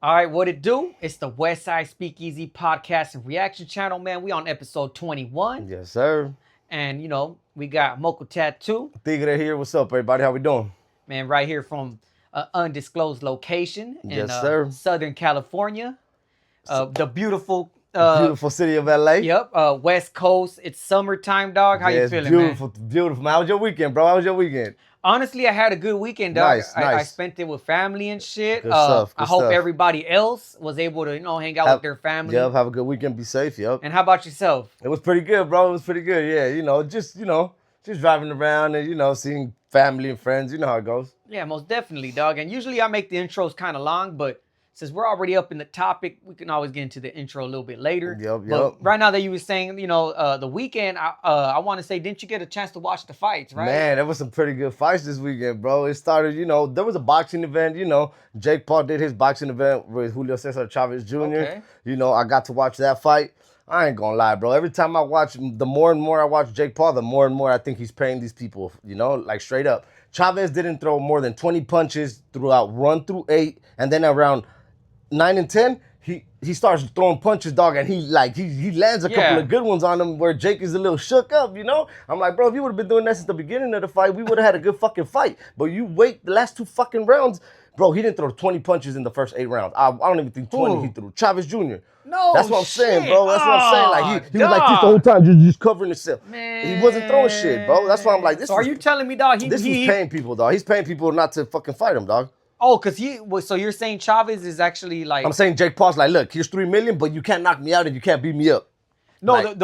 All right, what it do? It's the Westside Speakeasy podcast and reaction channel, man. We on episode 21. Yes, sir. And, we got Mocha Tattoo, Tigre here. What's up, everybody? How we doing? man, right here from an undisclosed location in Yes, sir. Southern California. The beautiful... Beautiful city of LA. Yep, West Coast. It's summertime, dog. How you feeling, beautiful, man? beautiful. How was your weekend, bro? How was your weekend? Honestly, I had a good weekend, dog. Nice, I nice. spent it with family and shit. Good stuff, I good hope stuff. everybody else was able to, hang out with their family. Yep, have a good weekend. Be safe, yep. And how about yourself? It was pretty good, bro. It was pretty good, yeah. Just driving around and, seeing family and friends. You know how it goes. Yeah, most definitely, dog. And usually I make the intros kind of long, but since we're already up in the topic, we can always get into the intro a little bit later. Yep. But right now that you were saying, the weekend, I want to say, didn't you get a chance to watch the fights, right? Man, there was some pretty good fights this weekend, bro. It started, there was a boxing event, Jake Paul did his boxing event with Julio Cesar Chavez Jr. Okay. I got to watch that fight. I ain't gonna lie, bro. Every time I watch, the more and more I watch Jake Paul, the more and more I think he's paying these people, like straight up. Chavez didn't throw more than 20 punches throughout run through 8, and then around 9 and 10, he starts throwing punches, dog, and he lands a couple of good ones on him where Jake is a little shook up, I'm like, bro, if you would have been doing that since the beginning of the fight, we would have had a good fucking fight. But you wait the last 2 fucking rounds, bro, he didn't throw 20 punches in the first 8 rounds. I don't even think 20 he threw. Chavez Jr. No, that's what I'm saying, bro. That's what I'm saying. Like he was like this dog. the whole time, just covering himself. Man. He wasn't throwing shit, bro. That's why I'm like, So are you telling me, dog, this was paying people, dog. He's paying people not to fucking fight him, dog. Oh, so you're saying Chavez is actually like... I'm saying Jake Paul's like, look, here's $3 million, but you can't knock me out and you can't beat me up. No,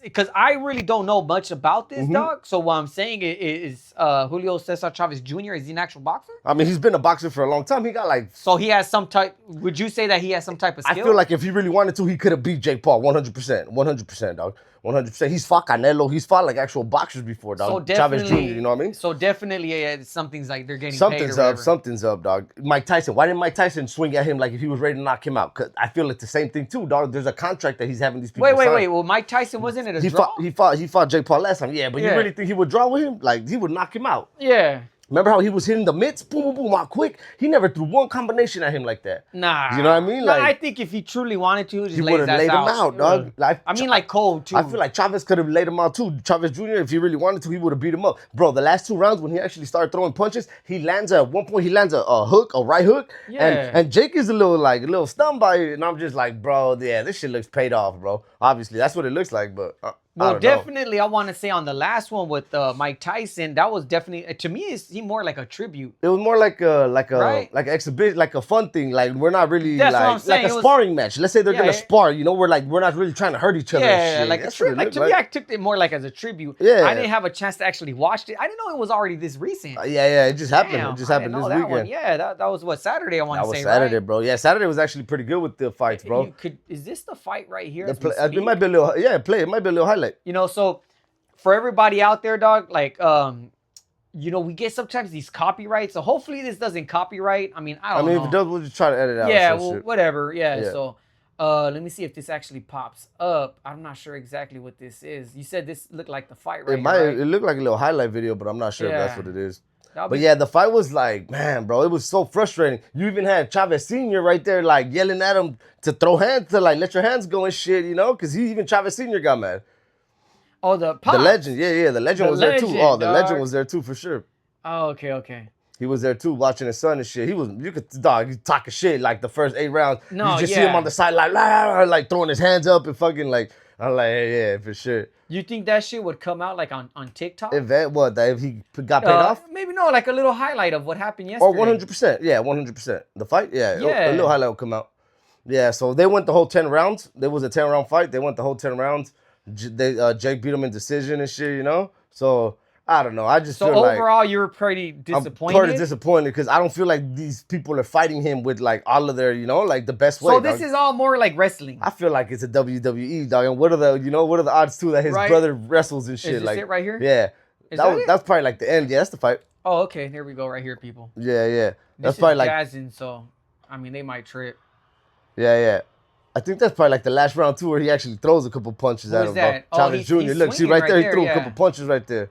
because I really don't know much about this, dog. So what I'm saying is Julio Cesar Chavez Jr., is he an actual boxer? I mean, he's been a boxer for a long time. He got like... So he has some type... Would you say that he has some type of skill? I feel like if he really wanted to, he could have beat Jake Paul 100%. 100%, dog. 100%. He's fought Canelo. He's fought like actual boxers before, dog. So Chavez Jr., you know what I mean? So definitely something's like they're getting paid or something's up, dog. Mike Tyson. Why didn't Mike Tyson swing at him like if he was ready to knock him out? Because I feel like the same thing too, dog. There's a contract that he's having these people sign. Wait. Well, Mike Tyson wasn't it a draw? He fought Jake Paul last time. Yeah, but you really think he would draw with him? Like, he would knock him out. Yeah. Remember how he was hitting the mitts? Boom, boom, boom, out quick? He never threw one combination at him like that. Nah. You know what I mean? Like, I think if he truly wanted to, he would have laid him out, dog. Like, I mean, like Cole, too. I feel like Chavez could have laid him out, too. Chavez Jr., if he really wanted to, he would have beat him up. Bro, the last 2 rounds when he actually started throwing punches, at one point, he lands a hook, a right hook. Yeah. And Jake is a little stunned by it. And I'm just like, bro, yeah, this shit looks paid off, bro. Obviously, that's what it looks like, but... Well, definitely, I want to say on the last one with Mike Tyson, that was definitely, to me, he more like a tribute. It was more like an exhibition, like a fun thing. Like, we're not really That's what I'm saying. like a sparring match. Let's say they're gonna spar. We're not really trying to hurt each other. Yeah, and shit. like a tribute. Like to me, I took it more like as a tribute. Yeah, I didn't have a chance to actually watch it. I didn't know it was already this recent. Yeah, it just happened. Damn, it just happened this weekend. One. Yeah, that was what, Saturday. I want to say. That was Saturday, right? bro. Yeah, Saturday was actually pretty good with the fights, bro. Is this the fight right here? It might be a little. Yeah, it might be a little highlight. So. For everybody out there, dog, like, we get sometimes these copyrights. So hopefully this doesn't copyright. I mean, I don't know. If it does, we'll just try to edit it out. Yeah, well, whatever. Yeah, so let me see if this actually pops up. I'm not sure exactly what this is. You said this looked like the fight right here, It looked like a little highlight video, but I'm not sure if that's what it is. But yeah, the fight was like, man, bro, it was so frustrating. You even had Chavez Sr. right there, like, yelling at him to throw hands, to, like, let your hands go and shit, because even Chavez Sr. got mad. Oh, the legend, the legend was there too. Oh, the legend was there too for sure. Oh, okay. He was there too, watching his son and shit. You could talking shit like the first 8 rounds. No, you just see him on the side like throwing his hands up and fucking like. I'm like, yeah, for sure. You think that shit would come out like on TikTok? If he got paid off? Maybe no, like a little highlight of what happened yesterday. Or 100%, yeah, 100%. The fight, yeah. A little highlight will come out. Yeah, so they went the whole 10 rounds. There was a 10-round fight. They went the whole 10 rounds. Jake beat him in decision and shit, So I don't know. I just feel like overall you were pretty disappointed. I'm pretty disappointed because I don't feel like these people are fighting him with like all of their, like the best way. So this is all more like wrestling. I feel like it's a WWE, dog. And what are the odds too that his brother wrestles and shit? Is this it right here? Yeah, that's probably like the end. Yeah, that's the fight. Oh, okay. There we go. Right here, people. Yeah. That's probably like jazzing. So I mean, they might trip. Yeah. I think that's probably like the last round too, where he actually throws a couple punches at him, bro. Chavez Jr. Look, see right there, he threw a couple punches right there.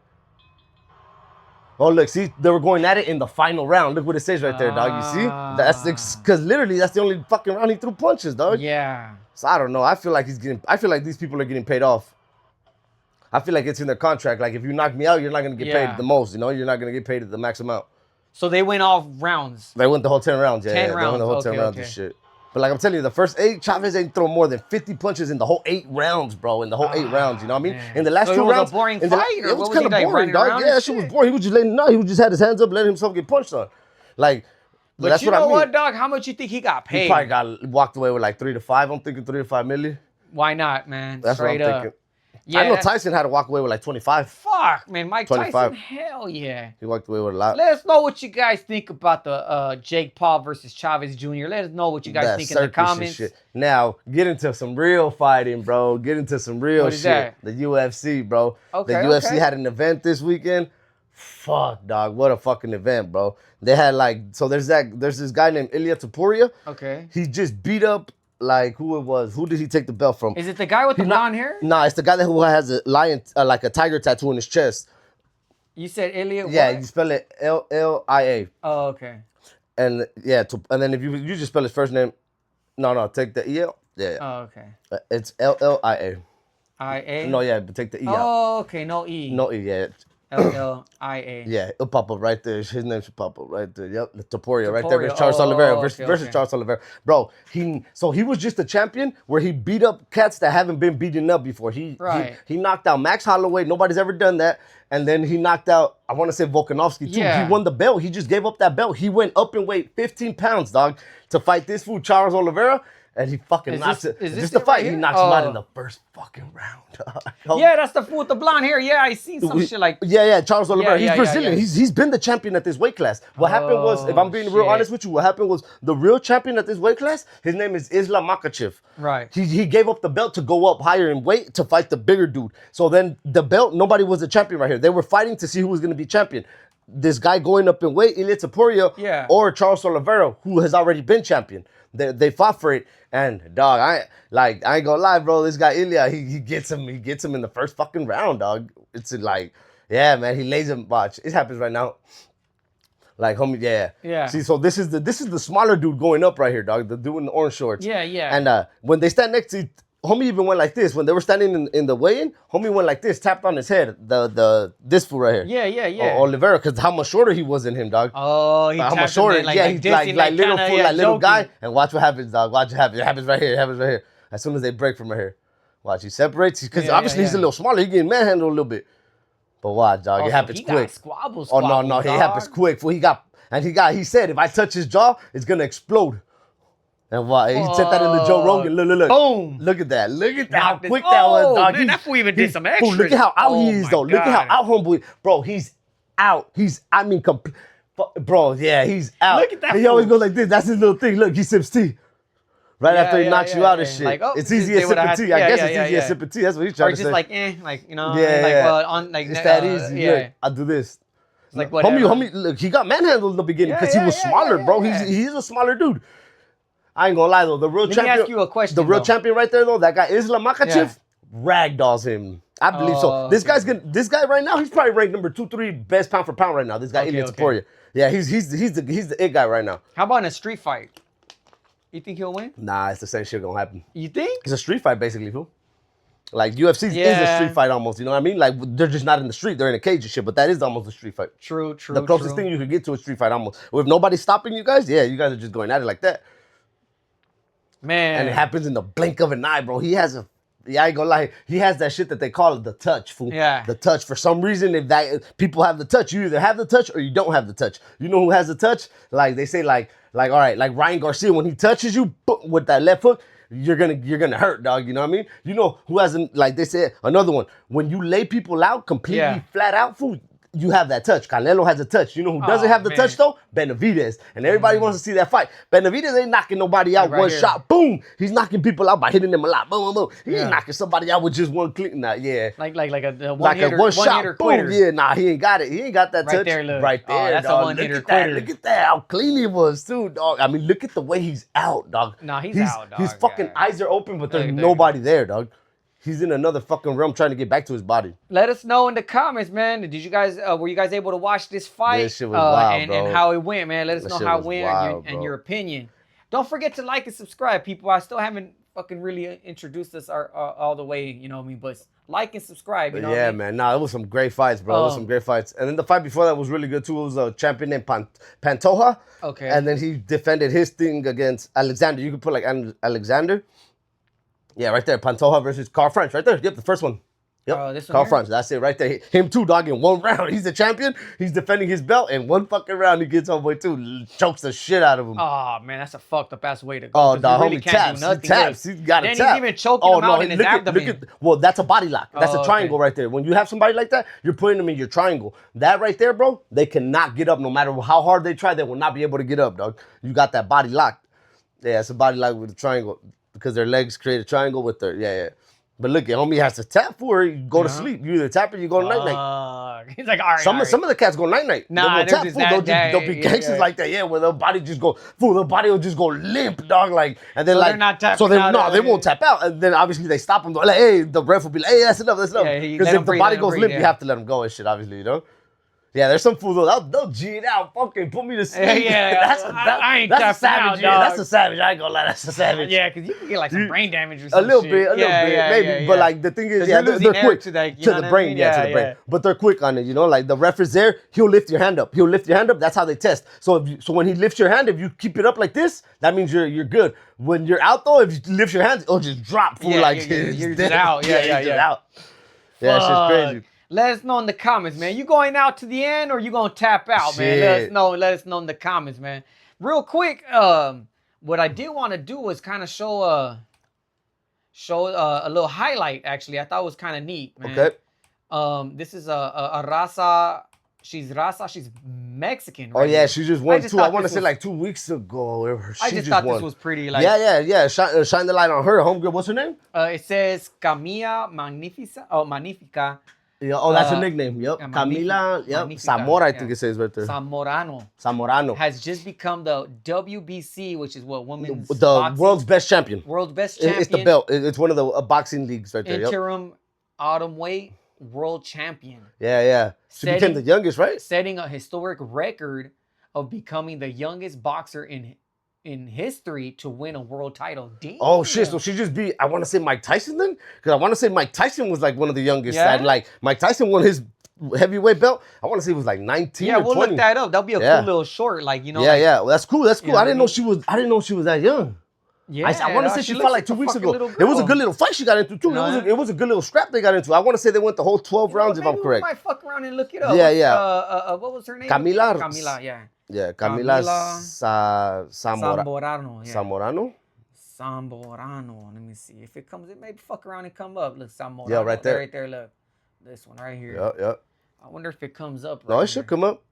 Oh, look, see, they were going at it in the final round. Look what it says right there, dog. You see? That's because literally that's the only fucking round he threw punches, dog. Yeah. So I don't know. I feel like these people are getting paid off. I feel like it's in their contract. Like if you knock me out, you're not gonna get paid the most. You know, you're not gonna get paid at the max amount. So they went off rounds. They went the whole 10 rounds. Yeah, 10 They rounds. went the whole 10 rounds and shit. But like I'm telling you, the first 8, Chavez ain't thrown more than 50 punches in the whole 8 rounds, bro. In the whole 8 rounds, you know what I mean? Man. In the last so 2 it was rounds, a boring fight, or it was what kind of he, like, boring, running dog. around Yeah, and shit was shit? boring. He was just letting He just had his hands up, letting himself get punched on. Like, But that's you what I know mean. what, dog? How much you think he got paid? He probably got walked away with like 3 to 5. I'm thinking 3 to 5 million. Why not, man? That's Straight what I'm up. thinking. Yeah, I know Tyson had to walk away with like 25. Fuck, man. Mike 25. Tyson, hell yeah. He walked away with a lot. Let us know what you guys think about the Jake Paul versus Chavez Jr. Let us know what you guys think in the comments. Shit. Now, get into some real fighting, bro. Get into some real What is shit. that? The UFC, bro. Okay, the UFC okay. had an event this weekend. Fuck, dog. What a fucking event, bro. They had like, so there's this guy named Ilya Topuria. Okay. He just beat up like who it was. Who did he take the belt from? Is it the guy with the blonde hair? Nah, it's the guy who has a lion, like a tiger tattoo on his chest. You said Elliot? Yeah, what? you spell it Lia. Oh, okay. And yeah, and then if you just spell his first name, no, take the E-L. Yeah, Oh, okay. it's Lia. I-A? No, yeah, but take the E out. Oh, okay. No E. No E, yeah. L-L-I-A. Yeah, it'll pop up right there. His name should pop up right there. Yep, Topuria right there. Topuria. Versus Charles Oh, Oliveira okay, versus okay. Charles Oliveira. Bro, he was just a champion where he beat up cats that haven't been beaten up before. He knocked out Max Holloway. Nobody's ever done that. And then he knocked out, I want to say Volkanovski too. Yeah. He won the belt. He just gave up that belt. He went up in weight 15 pounds, dog, to fight this fool, Charles Oliveira. And he fucking knocks it. Is this Just the it fight. right He here? knocks him out in the first fucking round. Dog. Yeah, that's the fool with the blonde hair. Yeah, I seen some shit like. Yeah, Charles Oliveira. Yeah, He's Brazilian. yeah. He's been the champion at this weight class. What happened was, if I'm being real shit. honest with you, what happened was the real champion at this weight class, his name is Islam Makhachev. Right. He gave up the belt to go up higher in weight to fight the bigger dude. So then the belt, nobody was a champion right here. They were fighting to see who was going to be champion. This guy going up in weight, Ilya Topuria, or Charles Oliveira, who has already been champion. They fought for it. And dog, I ain't gonna lie, bro. This guy Ilya, he gets him in the first fucking round, dog. It's like, yeah, man, he lays him. Watch, it happens right now. Like, homie, yeah. See, so this is the smaller dude going up right here, dog. The dude in the orange shorts. Yeah. And when they stand next to, homie even went like this. When they were standing in the weigh-in, homie went like this, tapped on his head. This fool right here. Yeah. Oliveira, because how much shorter he was than him, dog. Oh, he how tapped much shorter? him in, Yeah, he's like little kinda, fool, like little joking. guy. And watch what happens, dog. Watch what happens. It happens right here. It happens right here. As soon as they break from right here. Watch, he separates. Because obviously he's a little smaller. He getting manhandled a little bit. But watch, dog. It happens quick. Squabble, Oh, no. It happens quick. He said, if I touch his jaw, it's going to explode. And what? He said that in the Joe Rogan. Look. Boom. Look at that. Look at how quick Oh, that was, dog. Man, that fool even did some extras. Look at how out he is, though. My Look at how God. out homeboy. Bro, he's out. Bro, yeah, he's out. Look at that He fool. always goes like this. That's his little thing. Look, he sips tea. Right after he knocks you out and shit. Like, oh, it's easy they as would've sipping had- tea. I yeah, guess yeah, it's easy yeah. as sipping tea. That's what he's trying Or to just say. like, like, you know, It's that easy. yeah. Look, I'll do this. It's like whatever. Homie, look, he got manhandled in the beginning because he was smaller, bro. yeah. He's a smaller dude. I ain't gonna lie though, the real champion. Let me ask you a question. The real though. champion right there though, that guy Islam Makhachev, ragdolls him. I believe so. This guy right now, he's probably ranked number 2, 3 best pound for pound right now. This guy Ilya Topuria. Yeah, he's the it guy right now. How about in a street fight? You think he'll win? Nah, it's the same shit gonna happen. You think? It's a street fight basically, fool. Like UFC is a street fight almost, you know what I mean? Like they're just not in the street, they're in a cage and shit, but that is almost a street fight. True. The closest thing you could get to a street fight almost. With nobody stopping you guys, you guys are just going at it like that. Man. And it happens in the blink of an eye, bro. He has I ain't gonna lie, he has that shit that they call it the touch, fool. Yeah. The touch. For some reason, if people have the touch, you either have the touch or you don't have the touch. You know who has the touch? Like they say, like all right, like Ryan Garcia, when he touches you boom, with that left hook, you're gonna hurt, dog. You know what I mean? You know who hasn't, like they said, another one. When you lay people out completely flat out, fool, you have that touch. Canelo has a touch. You know who doesn't have the touch though? Benavidez. And everybody wants to see that fight. Benavidez ain't knocking nobody out one shot. Boom. He's knocking people out by hitting them a lot. Boom, boom, boom. He ain't knocking somebody out with just one click. Nah, yeah. Like a one Like hitter, a one shot. hitter Boom. quitter. Yeah, nah, he ain't got it. He ain't got that Right touch. there, look. Right there, that's dog. a one hitter Look at that. quitter. Look at that. How clean he was too, dog. I mean, look at the way he's out, dog. Nah, he's out, dog. His fucking eyes are open, but there's Look, nobody there, dog. he's in another fucking realm trying to get back to his body. Let us know in the comments, man. Did you guys were you guys able to watch this fight? This shit was wild, and, bro. and how it went, man. Let us know how it went wild, and your opinion. Don't forget to like and subscribe, people. I still haven't fucking really introduced us all the way, you know what I mean? But like and subscribe, you know what I mean? Man. Nah, it was some great fights, bro. It was some great fights. And then the fight before that was really good, too. It was a champion named Pantoja. Okay. And then he defended his thing against Alexander. You could put, like, Alexander. Yeah, right there. Pantoja versus Carl French. Right there. Yep, the first one. Yep, this one Carl here? French. That's it right there. Him too, dog, in one round. He's the champion. He's defending his belt. In one fucking round, he gets homeboy too. Chokes the shit out of him. Oh, man, that's a fucked up ass way to go. Oh, the dog, really homie can't taps. do nothing. He taps. He's got to tap. Then he's even choking him out in his abdomen. Well, that's a body lock. That's a okay. triangle right there. When you have somebody like that, you're putting them in your triangle. That right there, bro, they cannot get up. No matter how hard they try, they will not be able to get up, dog. You got that body locked. Yeah, it's a body lock with a triangle because their legs create a triangle with their, yeah. But look, homie has to tap for it. You go to sleep. You either tap or you go night-night. He's like, all right, Some of the cats go night-night. Nah, they won't tap, fool. They'll be gangsters like that, yeah, where their body just go, fool, their body will just go limp, dog, like, and then So like, they're not tapping out, they won't tap out, and then obviously they stop them, like, hey, the ref will be like, hey, that's enough, Yeah, because if the body goes limp, you have to let them go and shit, obviously, you know? Yeah, there's some fools they'll G it out, fucking put me to sleep. Yeah, I ain't that's a out, savage, dog. That's a savage, I ain't gonna lie, that's a savage. Yeah, because you can get like some brain damage or something. A little bit, maybe. But like the thing is, they're quick to the brain, to the brain. But they're quick on it, you know. Like the ref is there, he'll lift your hand up. That's how they test. So when he lifts your hand, if you keep it up like this, that means you're good. When you're out though, if you lift your hand, it'll just drop. Fool, like you're just out. Yeah. Yeah, it's just crazy. Let us know in the comments, man. You going out to the end or you gonna tap out, man? Let us know in the comments, man. Real quick, what I did want to do was kind of show a little highlight. Actually, I thought it was kind of neat, man. Okay. This is a raza. She's Mexican. Right? Oh yeah, she just won too. I want to say like 2 weeks ago. I just thought this was pretty. Like, yeah. Shine the light on her, homegirl. What's her name? It says Camilla Magnifica. Yeah, that's her nickname. Yep. Camila. Yep. Zamora, I think it says right there. Zamorano has just become the WBC, which is what women's boxing, world's best champion. World's best champion. It's the belt. It's one of the boxing leagues right there. Interim autumn weight world champion. Yeah. She became the youngest, right? Setting a historic record of becoming the youngest boxer in history to win a world title. Damn. Oh shit! So she just beat, I want to say Mike Tyson then, because I want to say Mike Tyson was like one of the youngest. Yeah. And like Mike Tyson won his heavyweight belt. I want to say it was like 19. Yeah, or we'll 20. look that up. That'll be a cool little short, like you know. Yeah. Well, that's cool. That's cool. You know I didn't know she was. I didn't know she was that young. Yeah, I want to say she fought like 2 weeks ago. It was a good little fight she got into too. It was a good little scrap they got into. I want to say they went the whole 12 rounds if I'm correct. We might fuck around and look it up. Yeah. What was her name? Camila, yeah. Yeah, Camila Zamorano. Yeah. Zamorano. Let me see if it comes. It may fuck around and come up. Look, Zamorano. Yeah, right there. Right there. Look, this one right here. Yeah. I wonder if it comes up. No, it should come up.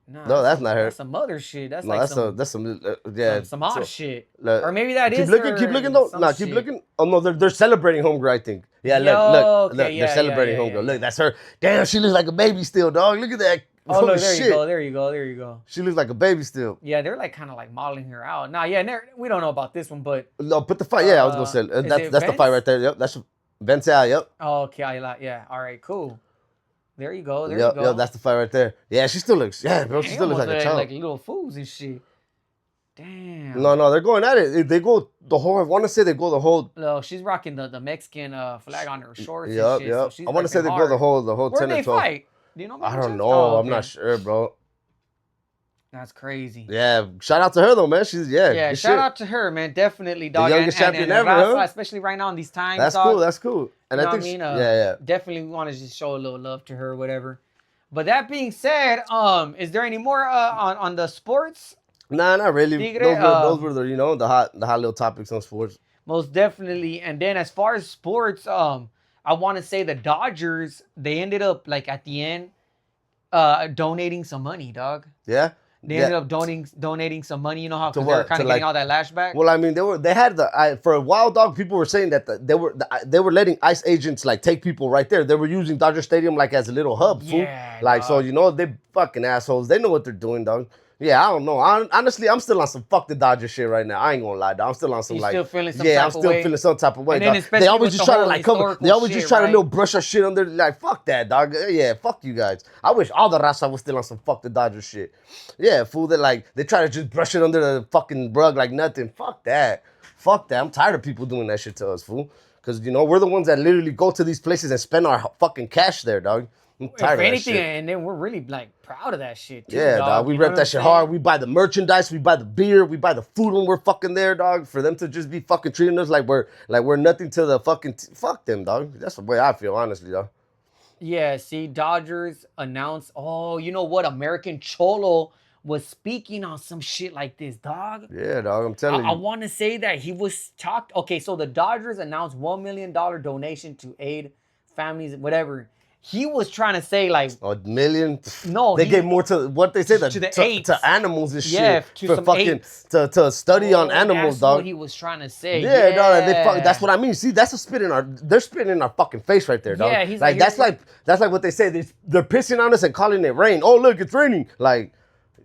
Nah, no, that's not her. That's some other shit. That's no, like some odd shit. Or maybe that is her. Keep looking though. Nah, keep looking. Oh no, they're celebrating homegirl, I think. Yeah, look, they're celebrating homegirl. Look, that's her. Damn, she looks like a baby still, dog. Look at that. Oh, look, there you go. She looks like a baby still. Yeah, they're like kind of like modeling her out. Nah, yeah, we don't know about this one, but no, put the fight. Yeah, I was gonna say that's the fight right there. Yep, that's Vence. Yep. Oh, okay, yeah. All right, cool. There you go. There you go. Yep, that's the fight right there. Yeah, she still looks. Yeah, bro, she still looks like a child. Like little fools and shit. Damn. No, they're going at it. They go the whole. I want to say they go the whole. No, she's rocking the Mexican flag on her shorts. Yep. So I want to say they go the whole 10 or 12. Where they fight? Do you know? I don't know. I'm not sure, bro. That's crazy. Yeah, shout out to her though, man. She's shout out to her, man. Definitely, dog. The youngest champion ever, huh? Especially right now in these times. That's cool. And I think, definitely want to just show a little love to her, or whatever. But that being said, is there any more on the sports? Nah, not really. Those were the hot little topics on sports. Most definitely. And then as far as sports, I want to say the Dodgers, they ended up like at the end donating some money, dog. Yeah. They ended up donating some money. You know how because they were kind of getting all that lashback. Well, I mean, they had for a while, dog. People were saying that they were letting ICE agents like take people right there. They were using Dodger Stadium like as a little hub, fool. Yeah, like dog. So they fucking assholes. They know what they're doing, dog. Yeah, I don't know. Honestly, I'm still on some fuck the Dodgers shit right now. I ain't gonna lie, dog. I'm still on some You like, still feeling some yeah, type I'm of still way? feeling some type of way, And then dog. especially They always with just the try to whole like cover. historical They always shit, just try to right? little brush our shit under. Like, fuck that, dog. Yeah, fuck you guys. I wish all the Raza was still on some fuck the Dodgers shit. Yeah, fool. That like they try to just brush it under the fucking rug like nothing. Fuck that. Fuck that. I'm tired of people doing that shit to us, fool. Because you know we're the ones that literally go to these places and spend our fucking cash there, dog. I'm tired If of that anything, shit. and then we're really like proud of that shit too, Yeah, dog. We You know rep what that I'm shit saying? hard. We buy the merchandise. We buy the beer. We buy the food when we're fucking there, dog. For them to just be fucking treating us like we're nothing to the fucking fuck them, dog. That's the way I feel, honestly, dog. Yeah, see, Dodgers announced. Oh, you know what? American Cholo was speaking on some shit like this, dog. Yeah, dog. I'm I, telling I you. want to say that he was talked. Okay, so the Dodgers announced $1 million donation to aid families, whatever. He was trying to say like, A million? no, They gave more to what they say to the to apes. animals and Yeah, shit to for some fucking apes. to study on Oh, animals, that's dog. what he was trying to say. Yeah, dog. Yeah, That's what I mean. See, that's a spit in our. They're spitting in our fucking face right there, dog. Yeah, he's like like, that's here- that's like what they say. They're pissing on us and calling it rain. Oh, look, it's raining. Like,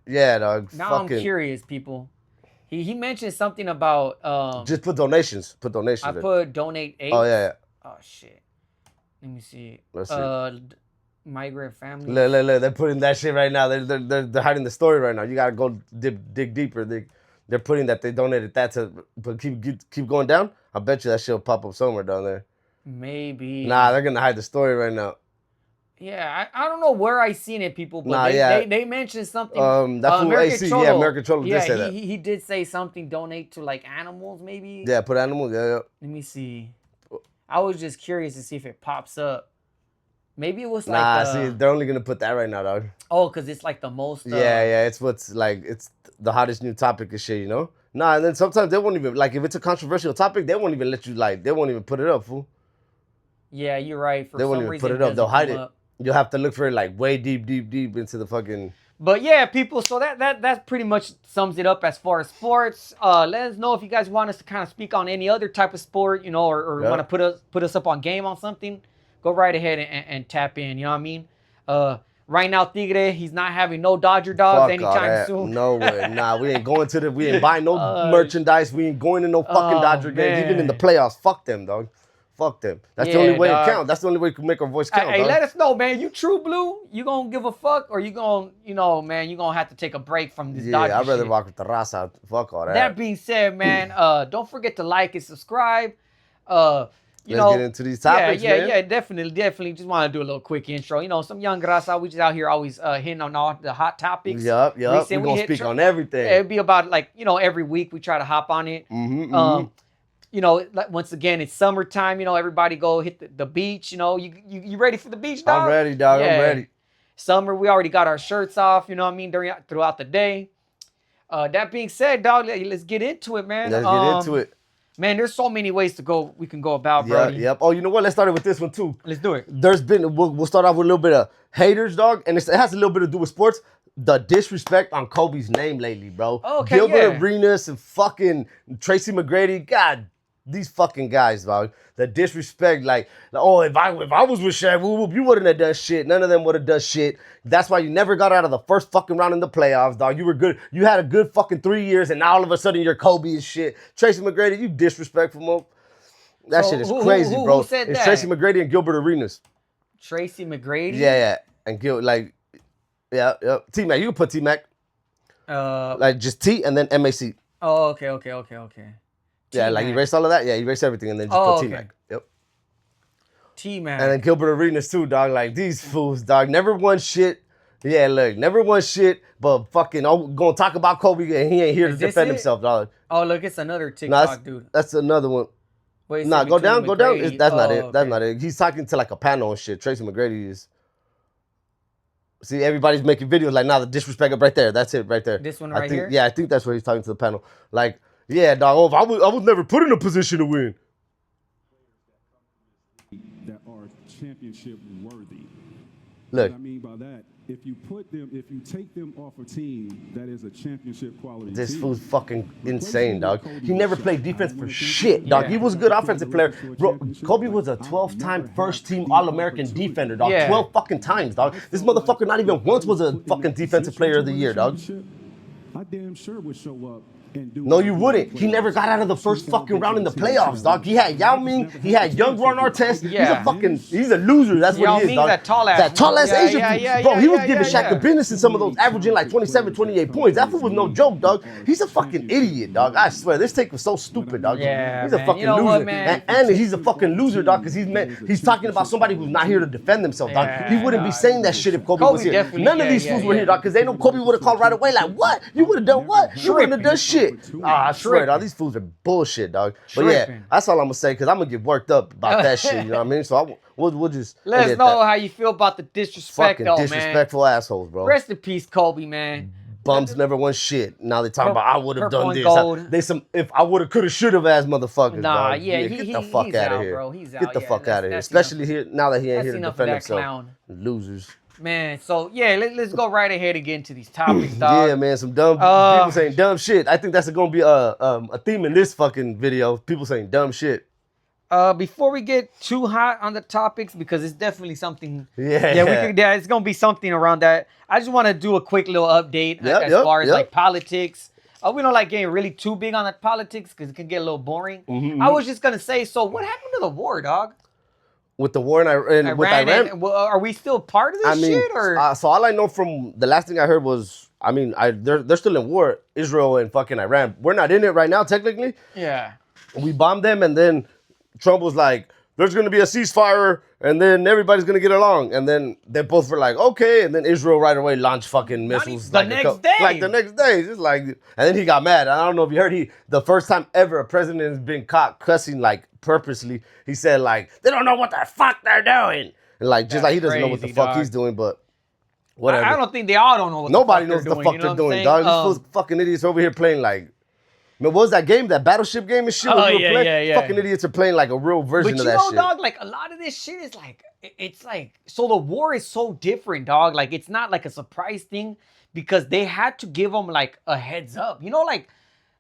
yeah, dog. Now fucking, I'm curious, people. He mentioned something about just put donations. Put donations. I there. put donate apes. Oh yeah. Oh shit. Let me see. Let's see. Migrant families. Look, they're putting that shit right now. They're hiding the story right now. You gotta go dig deeper. They're putting that they donated that to, but keep going down. I bet you that shit'll pop up somewhere down there. Maybe. Nah, they're gonna hide the story right now. Yeah, I don't know where I seen it, people, but Nah, they mentioned something. That fool AC, yeah, American Cholo did say that. He did say something. Donate to like animals, maybe. Yeah, put animals. Yeah. Let me see. I was just curious to see if it pops up. Maybe it was like. Nah, see, they're only gonna put that right now, dog. Oh, because it's like the most. Yeah, it's what's like it's the hottest new topic and shit, you know. Nah, and then sometimes they won't even like if it's a controversial topic, they won't even let you like they won't even put it up, fool. Yeah, you're right. They won't even put it up. They'll hide it. You'll have to look for it like way deep into the fucking. But yeah, people. So that pretty much sums it up as far as sports. Let us know if you guys want us to kind of speak on any other type of sport, you know, or want to put us up on game on something. Go right ahead and tap in. You know what I mean? Right now, Tigre, he's not having no Dodger dogs anytime soon. No way. Nah, we ain't going to we ain't buying no merchandise. We ain't going to no fucking Dodger games. Even in the playoffs. Fuck them, dog. Fuck them. That's the only way it counts. That's the only way we can make our voice count. Hey, let us know, man. You true blue? You gonna give a fuck? Or you gonna, you know, man, you gonna have to take a break from this Dodger I'd rather shit. rock with the Raza. Fuck all that. That being said, man, don't forget to like and subscribe. Let's get into these topics, man. Yeah, definitely. Just want to do a little quick intro. You know, some young Raza, we just out here always hitting on all the hot topics. Yup. We're gonna speak on everything. It'd be about like, you know, every week we try to hop on it. You know, like, once again, it's summertime. You know, everybody go hit the beach. You know, you ready for the beach, dog? I'm ready, dog. Yeah. I'm ready. Summer, we already got our shirts off. You know what I mean? Throughout the day. That being said, dog, let's get into it, man. Let's get into it. Man, there's so many ways we can go about, bro. Yep. Oh, you know what? Let's start it with this one too. Let's do it. There's been we'll start off with a little bit of haters, dog, and it has a little bit to do with sports. The disrespect on Kobe's name lately, bro. Okay, Gilbert yeah. Arenas and fucking Tracy McGrady. God, these fucking guys, dog. The disrespect, like, oh, if I was with Shaq, you wouldn't have done shit. None of them would have done shit. That's why you never got out of the first fucking round in the playoffs, dog. You were good. You had a good fucking 3 years, and now all of a sudden you're Kobe and shit. Tracy McGrady, you disrespectful, mo. That shit is crazy, bro. Who said it's that? Tracy McGrady and Gilbert Arenas. Tracy McGrady? Yeah. And yeah. T-Mac, you can put T-Mac. Like just T and then M-A-C. Oh, okay. Yeah, like erase all of that. Yeah, erase everything and then just put T-Mac. Yep. T-Mac. And then Gilbert Arenas too, dog. Like these fools, dog. Never won shit. Yeah, look, never won shit, but fucking gonna talk about Kobe and he ain't here to defend himself, dog. Oh, look, it's another TikTok dude. That's another one. Wait, go down. That's not it. Okay. That's not it. He's talking to like a panel and shit. Tracy McGrady is. See, everybody's making videos like, nah, the disrespect up right there. That's it right there. This one right here? Yeah, I think that's where he's talking to the panel. Like, yeah, dog, I was never put in a position to win. That are championship worthy. Look. What I mean by that, if you take them off a team that is a championship quality This team, fool's fucking insane, dog. He never played defense for shit, dog. He was a good offensive player. Bro, Kobe was a 12-time first-team All-American defender, dog. 12 fucking times, dog. This motherfucker not even once was a fucking defensive player of the year, dog. I damn sure would show up and do. No, you wouldn't. He never got out of the first fucking round in the playoffs, dog. He had Yao Ming, he had young Ron Artest. Yeah. He's a loser. That's what Yao he is, Ming's dog. that tall ass. That tall ass Yeah, Asian yeah, dude. yeah, Bro, yeah, he was yeah, giving yeah, Shaq yeah. the business in some of those, averaging like 27, 28 points. That fool was no joke, dog. He's a fucking idiot, dog. I swear, this take was so stupid, dog. Yeah, he's a man. fucking You know loser. what, man? And he's a fucking loser, dog, because he's talking about somebody who's not here to defend themselves, dog. Yeah, He wouldn't be dog. saying that shit if Kobe was here. definitely- None of yeah, these yeah, fools were yeah. here, dog, because they know Kobe would have called right away, like, what? You would have done what? You wouldn't have done shit. I swear, dog, these fools are bullshit, dog. But yeah, Tripping. that's all I'm gonna say, because I'm gonna get worked up about that shit, you know what I mean? So we'll just Let us edit know that. how you feel about the disrespect, Fucking though, disrespectful assholes, bro. man. Rest in peace, Kobe, man. Bums never won shit. Now they talking about I would have Purple done and this. gold. They some if I would have, could have, should have ass motherfuckers. Nah, dog. yeah, get the fuck he's out of out, here. bro. He's Get out, the yeah, fuck out of here. that's Especially here now that he ain't That's here to enough of defend that himself. clown. Losers. Man, so yeah, let's go right ahead and get into these topics, dog. Yeah, man, some dumb people saying dumb shit. I think that's gonna be a theme in this fucking video. People saying dumb shit. Before we get too hot on the topics, because it's definitely something. Yeah. It's gonna be something around that. I just want to do a quick little update as far as like politics. We don't like getting really too big on the politics because it can get a little boring. I was just gonna say, so what happened to the war, dog? With the war in with Iran, and, well, are we still part of this shit? Or so all I know from the last thing I heard was, I mean, they're still in war, Israel and fucking Iran. We're not in it right now, technically. yeah, We bombed them, and then Trump was like, "There's gonna be a ceasefire, and then everybody's gonna get along." And then they both were like, "Okay." And then Israel right away launched fucking missiles the next day. Like the next day, just like. And then he got mad. I don't know if you heard. The first time ever a president has been caught cussing like purposely. He said like, "They don't know what the fuck they're doing," and like just like he doesn't know what the crazy, fuck dog. he's doing, but. Whatever. I don't think they all don't know what Nobody the fuck knows what the fuck you know they're what I'm doing, saying? dog. These fools fucking idiots over here playing like. Man, what was that game? That battleship game and shit? where you were playing? yeah. Fucking idiots are playing like a real version But of you that know, shit. dog, like a lot of this shit is like, it's like, so the war is so different, dog. Like it's not like a surprise thing because they had to give them like a heads up. You know, like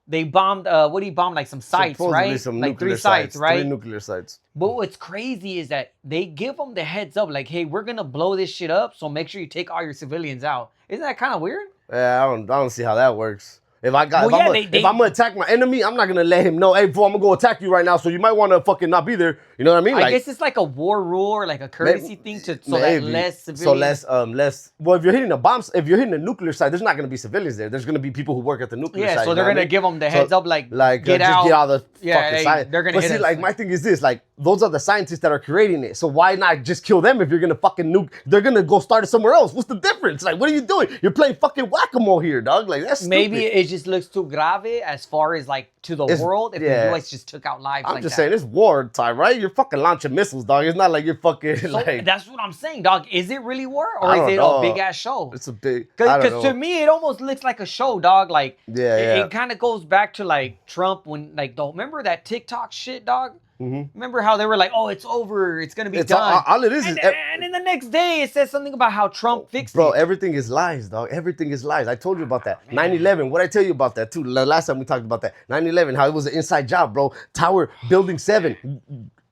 they bombed, what do you bomb? Like some sites, Supposedly right? some Like nuclear 3 sites, right? 3 nuclear sites. But what's crazy is that they give them the heads up, like, hey, we're gonna blow this shit up, so make sure you take all your civilians out. Isn't that kind of weird? Yeah, I don't see how that works. If I got, Well, if I'm gonna attack my enemy, I'm not gonna let him know. Hey, fool, I'm gonna go attack you right now. So you might want to fucking not be there. You know what I mean? I guess it's like a war rule or like a courtesy thing that less civilians. So less. Well, if you're hitting a bomb, if you're hitting a nuclear site, there's not gonna be civilians there. There's gonna be people who work at the nuclear site. Yeah, so you they're know what I gonna mean? give them the heads up, like get just out. get all the Yeah, fucking hey, science. they're gonna But hit see, us. like my thing is this: like those are the scientists that are creating it. So why not just kill them if you're gonna fucking nuke? They're gonna go start it somewhere else. What's the difference? Like, what are you doing? You're playing fucking whack-a-mole here, dog. Like that's Maybe stupid. it just looks too grave as far as like to the world if the US just took out lives I'm like just that. saying, it's war time, right? You're fucking launching missiles, dog. It's not like you're fucking So like. that's what I'm saying, dog. Is it really war or I is don't it know. a big ass show? It's a big. I don't Because to know. me, it almost looks like a show, dog. Like, Yeah. it kind of goes back to like Trump when, like, remember that TikTok shit, dog? Remember how they were like, oh, it's over, it's gonna be It's done. all it is and, is- and then the next day, it says something about how Trump fixed Bro, it. everything is lies, dog. Everything is lies. I told you about that. 9/11. What I tell you about that too? The last time we talked about that. 9/11. How it was an inside job, bro. Tower, Building 7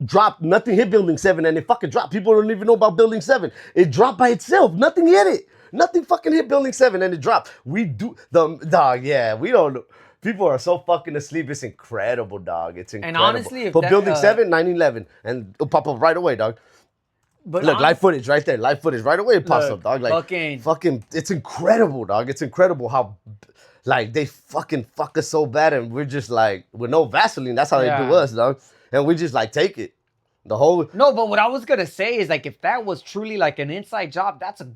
dropped. Nothing hit Building 7, and it fucking dropped. People don't even know about Building 7. It dropped by itself. Nothing hit it. Nothing fucking hit Building 7, and it dropped. We do the dog. Yeah, we don't know. People are so fucking asleep. It's incredible, dog. It's incredible. honestly, if but that, Building 7, 9/11, and it'll pop up right away, dog. But Look, live footage right there. Live footage right away. It pops Look, up, dog. Like fucking- it's incredible, dog. It's incredible how, like, they fucking fuck us so bad, and we're just like with no Vaseline. That's how they do us, dog. And we just like take it. The whole. No, but what I was gonna say is like if that was truly like an inside job, that's a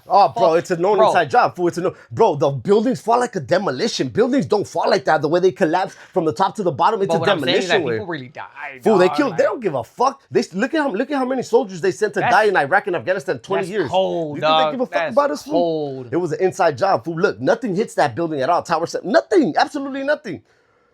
Oh, bro, it's a known Bro. inside job, fool. It's a known. Bro, the buildings fall like a demolition. Buildings don't fall like that. The way they collapse from the top to the bottom, it's But a what I'm saying is demolition. that way. people really died. Fool, they dog, killed. like- They don't give a fuck. They look at how many soldiers they sent to That's- die in Iraq and Afghanistan. 20 that's years. cold, You think dog. they give a fuck That's about us, fool? cold. It was an inside job, fool. Look, nothing hits that building at all. Tower 7, nothing. Absolutely nothing.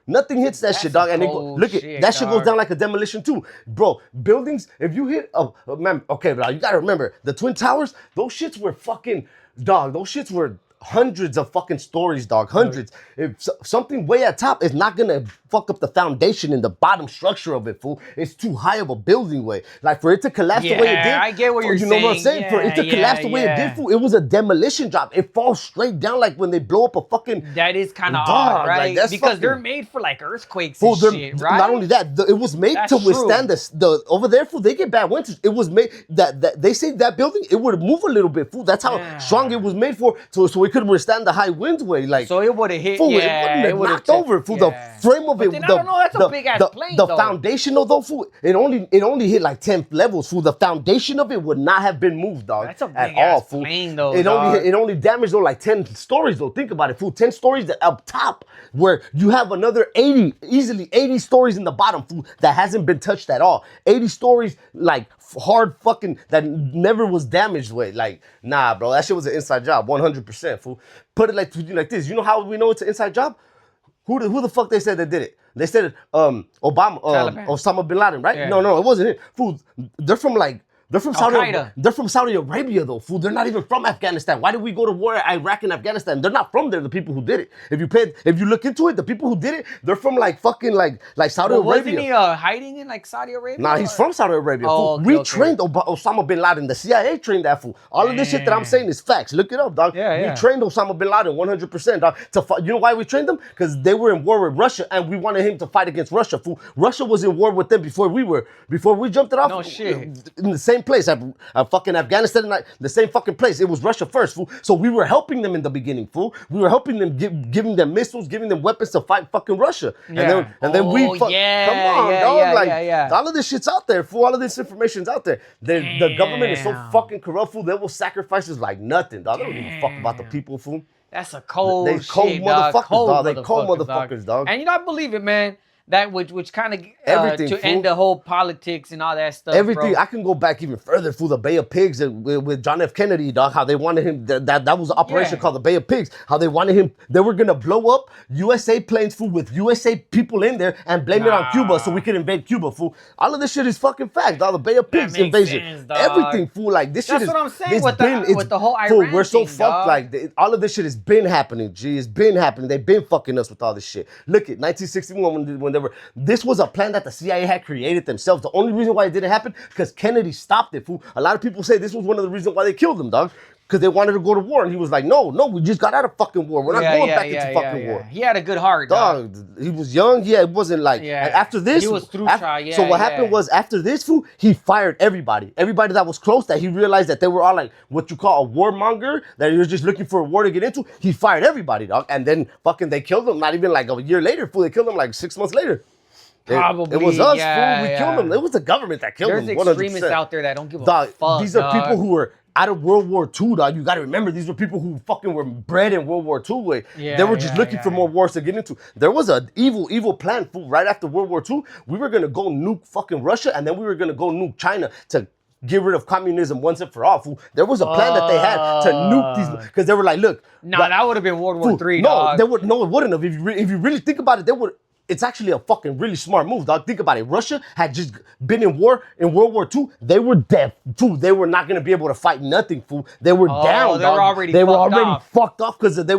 Nothing hits that shit, dog. And they go, cold look at shit, that shit goes dog. down like a demolition too, bro. Buildings, if you hit, man, okay, bro, you gotta remember the Twin Towers. Those shits were fucking, dog. Those shits were hundreds of fucking stories, dog. Hundreds. If something way at top is not gonna fuck up the foundation and the bottom structure of it, fool. It's too high of a building way. Like for it to collapse the way it did. I get what you're saying. You know what I'm saying? For it to collapse the way it did, fool, it was a demolition job. It falls straight down like when they blow up a fucking. That is kind of odd, right? Like, because they're made for like earthquakes and shit, right? Not only that, it was made to withstand the over there, fool. They get bad winters. It was made that they say that building it would move a little bit, fool. That's how strong it was made for, so it could withstand the high winds way. Like so, it would have hit. Fool, it wouldn't have knocked over, fool. The frame of it. Then, I don't know. That's a big ass plane. The foundational though, fool. It only hit like 10 levels, fool. The foundation of it would not have been moved, dog. That's a big ass plane, though. It only damaged though like 10 stories though. Think about it, fool. 10 stories up top, where you have another 80, easily 80 stories in the bottom, fool, that hasn't been touched at all. 80 stories like hard fucking that never was damaged with. Like, nah, bro, that shit was an inside job, 100%, fool. Put it like this. You know how we know it's an inside job? Who the fuck they said that did it? They said Osama bin Laden, right? Yeah. No, it wasn't it. Fool, they're from Saudi Arabia though, fool. They're not even from Afghanistan. Why did we go to war at Iraq and Afghanistan? They're not from there, the people who did it. If you look into it, the people who did it, they're from like fucking like Saudi Arabia. Wasn't he hiding in like Saudi Arabia? Nah, he's from Saudi Arabia. Oh, okay, we trained Osama bin Laden. The CIA trained that fool. All of this shit that I'm saying is facts. Look it up, dog. We trained Osama bin Laden 100%, dog. You know why we trained them? Because they were in war with Russia and we wanted him to fight against Russia, fool. Russia was in war with them before we were. Before we jumped it off. No shit. In the same place, fucking Afghanistan, the same fucking place. It was Russia first, fool. So we were helping them in the beginning, fool. We were helping them, giving them missiles, giving them weapons to fight fucking Russia. And then come on, dog. All of this shit's out there, fool. All of this information's out there. The government is so fucking corrupt, fool. They will sacrifice us like nothing, dog. They don't give a fuck about the people, fool. That's a cold shit, motherfuckers, dog. They cold motherfuckers, dog. And you know, I believe it, man. That which kind of to end the whole politics and all that stuff. Everything. Bro. I can go back even further for the Bay of Pigs with John F. Kennedy, dog. How they wanted him. That was an operation called the Bay of Pigs. How they wanted him. They were gonna blow up USA planes, fool, with USA people in there and blame it on Cuba so we could invade Cuba, fool. All of this shit is fucking fact, dog. The Bay of Pigs invasion, everything, fool. Like this shit is. That's what I'm saying with the whole Iran thing, we're so fucked. Like all of this shit has been happening. G, it's been happening. They've been fucking us with all this shit. Look at 1961 when they were. This was a plan that the CIA had created themselves. The only reason why it didn't happen because Kennedy stopped it, fool. A lot of people say this was one of the reasons why they killed him, dog. Because they wanted to go to war, and he was like, "No, we just got out of fucking war. We're not going back into fucking war." He had a good heart, dog. He was young. Yeah, it wasn't like. And after this, he was through trial. So what happened was after this, fool, he fired everybody. Everybody that was close, that he realized that they were all like what you call a warmonger, that he was just looking for a war to get into. He fired everybody, dog, and then fucking they killed him. Not even like a year later, fool. They killed him like 6 months later. Probably. It was us, fool. We killed them. It was the government that killed them. There's extremists out there that don't give a fuck. These are people who were out of World War II, dog. You got to remember, these were people who fucking were bred in World War II way. They were just looking for more wars to get into. There was an evil plan, fool. Right after World War II, we were gonna go nuke fucking Russia, and then we were gonna go nuke China to get rid of communism once and for all, fool. There was a plan that they had to nuke these, because they were like, look. That would have been World War III, dog. No, it wouldn't have. If you really think about it, they would. It's actually a fucking really smart move, dog. Think about it. Russia had just been in war in World War II. They were dead, fool. They were not gonna be able to fight nothing, fool. They were down, dog. They were already fucked off because they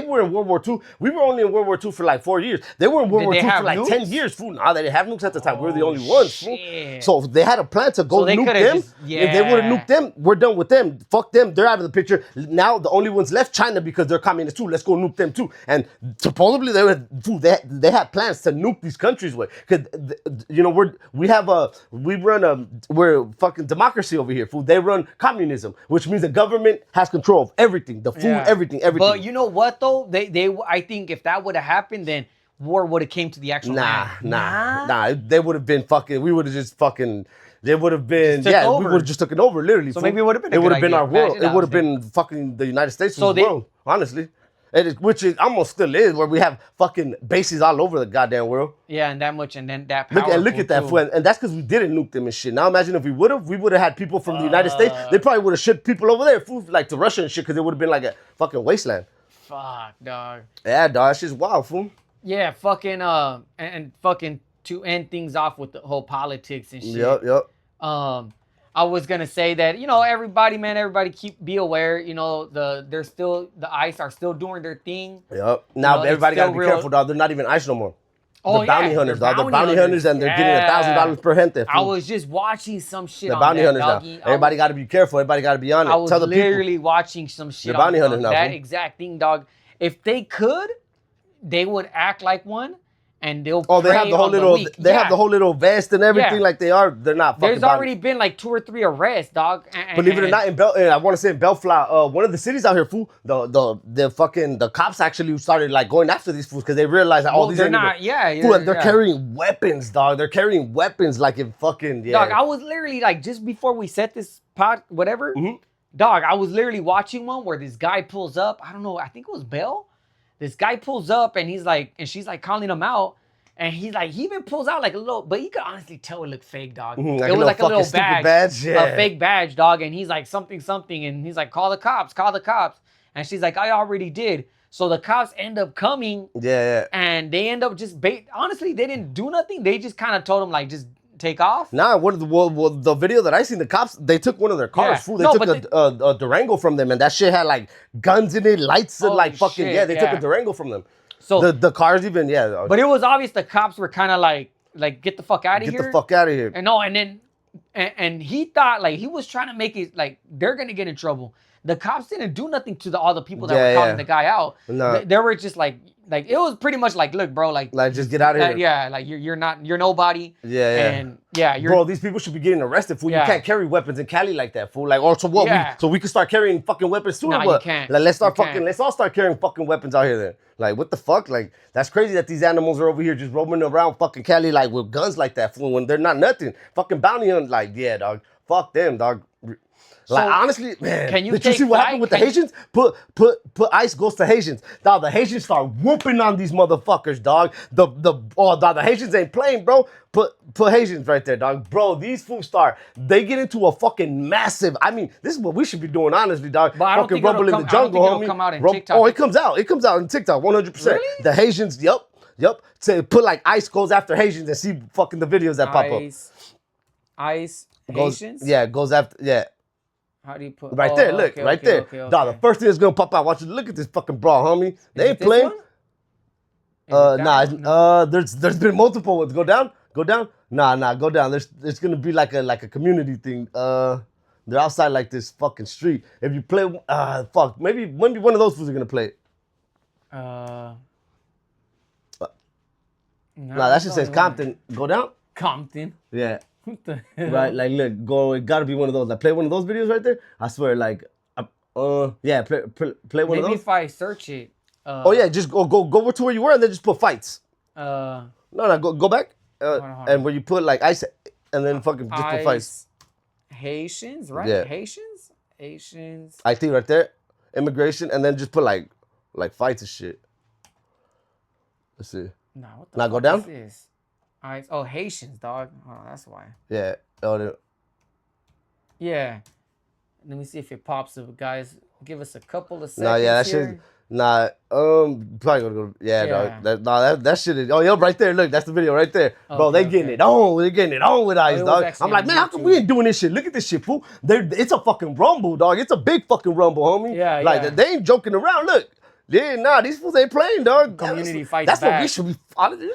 were in World War II. We were only in World War II for like 4 years. They were in World War II for like 10 years, fool. Nah, they didn't have nukes at the time. We were the only ones, fool. So they had a plan to go nuke them. If they would have nuked them, we're done with them. Fuck them. They're out of the picture. Now the only ones left, China, because they're communist too. Let's go nuke them too. And supposedly they had plans to nuke these countries with, because you know we're fucking democracy over here, fool. They run communism, which means the government has control of everything, the food, everything. But you know what though? They I think if that would have happened, then war would have came to the actual land. Nah. They would have been fucking. We would have just fucking. They would have been. We would have just taken over, literally. So maybe it would have been. It would have been our world. It would have been fucking the United States' world, honestly. Which is almost still is, where we have fucking bases all over the goddamn world. Yeah, and that much, and then that power. Look at that, fool. And that's because we didn't nuke them and shit. Now imagine if we would have had people from the United States. They probably would have shipped people over there, fool, like to Russia and shit, because it would have been like a fucking wasteland. Fuck, dog. Yeah, dog, that shit's wild, fool. Yeah, fucking and fucking to end things off with the whole politics and shit. Yep. I was gonna say that, you know, everybody be aware. You know, the ICE are still doing their thing. Yep. Now know, everybody it's gotta still be real. careful, dog. They're not even ICE no more. Oh, The bounty yeah, hunters, they're dog. They're bounty hunters, and they're getting $1,000 per gente. I Fool. was just watching some shit The on bounty that, hunters doggy. now. Everybody got to be careful. Everybody got to be on it. I was Tell the people. literally watching some shit They're bounty on hunters now, that fool. exact thing, dog. If they could, they would act like one, and they'll. Oh, they have prey the whole on little. weak. They have the whole little vest and everything Yeah. like they are. They're not fucking. There's already been like 2 or 3 arrests, dog. Believe it or not, I want to say in Bellflower, one of the cities out here, fool. The cops actually started like going after these fools because they realized that all these they're ain't not. even, fool, and they're carrying weapons, dog. They're carrying weapons like in fucking Dog, I was literally like just before we set this pot, whatever. Mm-hmm. Dog, I was literally watching one where this guy pulls up. I don't know. I think it was Bell. This guy pulls up and he's like, and she's like calling him out. And he's like, he even pulls out like a little, but you could honestly tell it looked fake, dog. Like it was like a little stupid badge, yeah. a fake badge, dog. And he's like something, and he's like, call the cops. And she's like, I already did. So the cops end up coming. Yeah. And they end up just honestly, they didn't do nothing. They just kind of told him like, just take off. Nah, the video that I seen, the cops, they took one of their cars, fool. They took a Durango from them, and that shit had like guns in it, lights, and like fucking, shit, they took a Durango from them. So the cars even, But it was obvious the cops were kind of like get the fuck out of here. Get the fuck out of here. And no, and then and he thought like he was trying to make it like they're gonna get in trouble. The cops didn't do nothing to all the people that were calling the guy out. No. They were just like it was pretty much like, look, bro, like just get out of here. Yeah, like you're nobody. Yeah. And yeah, bro, these people should be getting arrested, fool. Yeah. You can't carry weapons in Cali like that, fool. Like, or so what? Yeah. So we can start carrying fucking weapons too, No, or what? you can't. Like, let's You all start carrying fucking weapons out here then. Like, what the fuck? Like, that's crazy that these animals are over here just roaming around fucking Cali like with guns like that, fool, when they're not nothing. Fucking bounty hunt, like, yeah, dog. Fuck them, dog. Like, honestly, man, did you see what happened with the Haitians? Put ICE goes to Haitians. Dog, the Haitians start whooping on these motherfuckers, dog. Dog, the Haitians ain't playing, bro. Put Haitians right there, dog. Bro, these fools they get into a fucking massive, I mean, this is what we should be doing, honestly, dog. But I don't fucking think rumble in the jungle, it'll homie. come out in TikTok. Oh, it comes out. It comes out in TikTok, 100%. Really? The Haitians, yep. To put like ICE goes after Haitians and see fucking the videos that pop up. ICE Haitians? Goes after, yeah. How do you put Right there, look, right there. Dog, the first thing that's gonna pop out. Watch it. Look at this fucking brawl, homie. They ain't playing. There's been multiple ones. Go down. Nah, go down. There's gonna be like a community thing. They're outside like this fucking street. If you play, maybe one of those fools are gonna play it. No, Nah, that shit says Compton. Go down. Compton. Yeah. What the hell? Right, like look, it gotta be one of those. Like play one of those videos right there. I swear, like, yeah, play one of Maybe those. if I search it. Oh yeah, just go to where you were and then just put fights. No, Go back. Hold on. And where you put like ICE and then fucking just put fights. Haitians, right? Yeah. Haitians. I think right there, immigration, and then just put like fights and shit. Let's see. Nah, what the Now fuck go down. is this? Haitians, dog. Oh, that's why. Yeah. Yeah. Let me see if it pops up, guys. Give us a couple of seconds. Nah, yeah, that here. shit. Nah, probably gonna go. Yeah, dog. That shit is. Oh, yo, right there. Look, that's the video right there, bro. They getting it on. They're getting it on with ICE, dog. I'm like, man, how come we ain't doing this shit? Look at this shit, fool. It's a fucking rumble, dog. It's a big fucking rumble, homie. Yeah, like, yeah. they ain't joking around. Look. Yeah, nah, these fools ain't playing, dog. Community fights That's back. what we should be.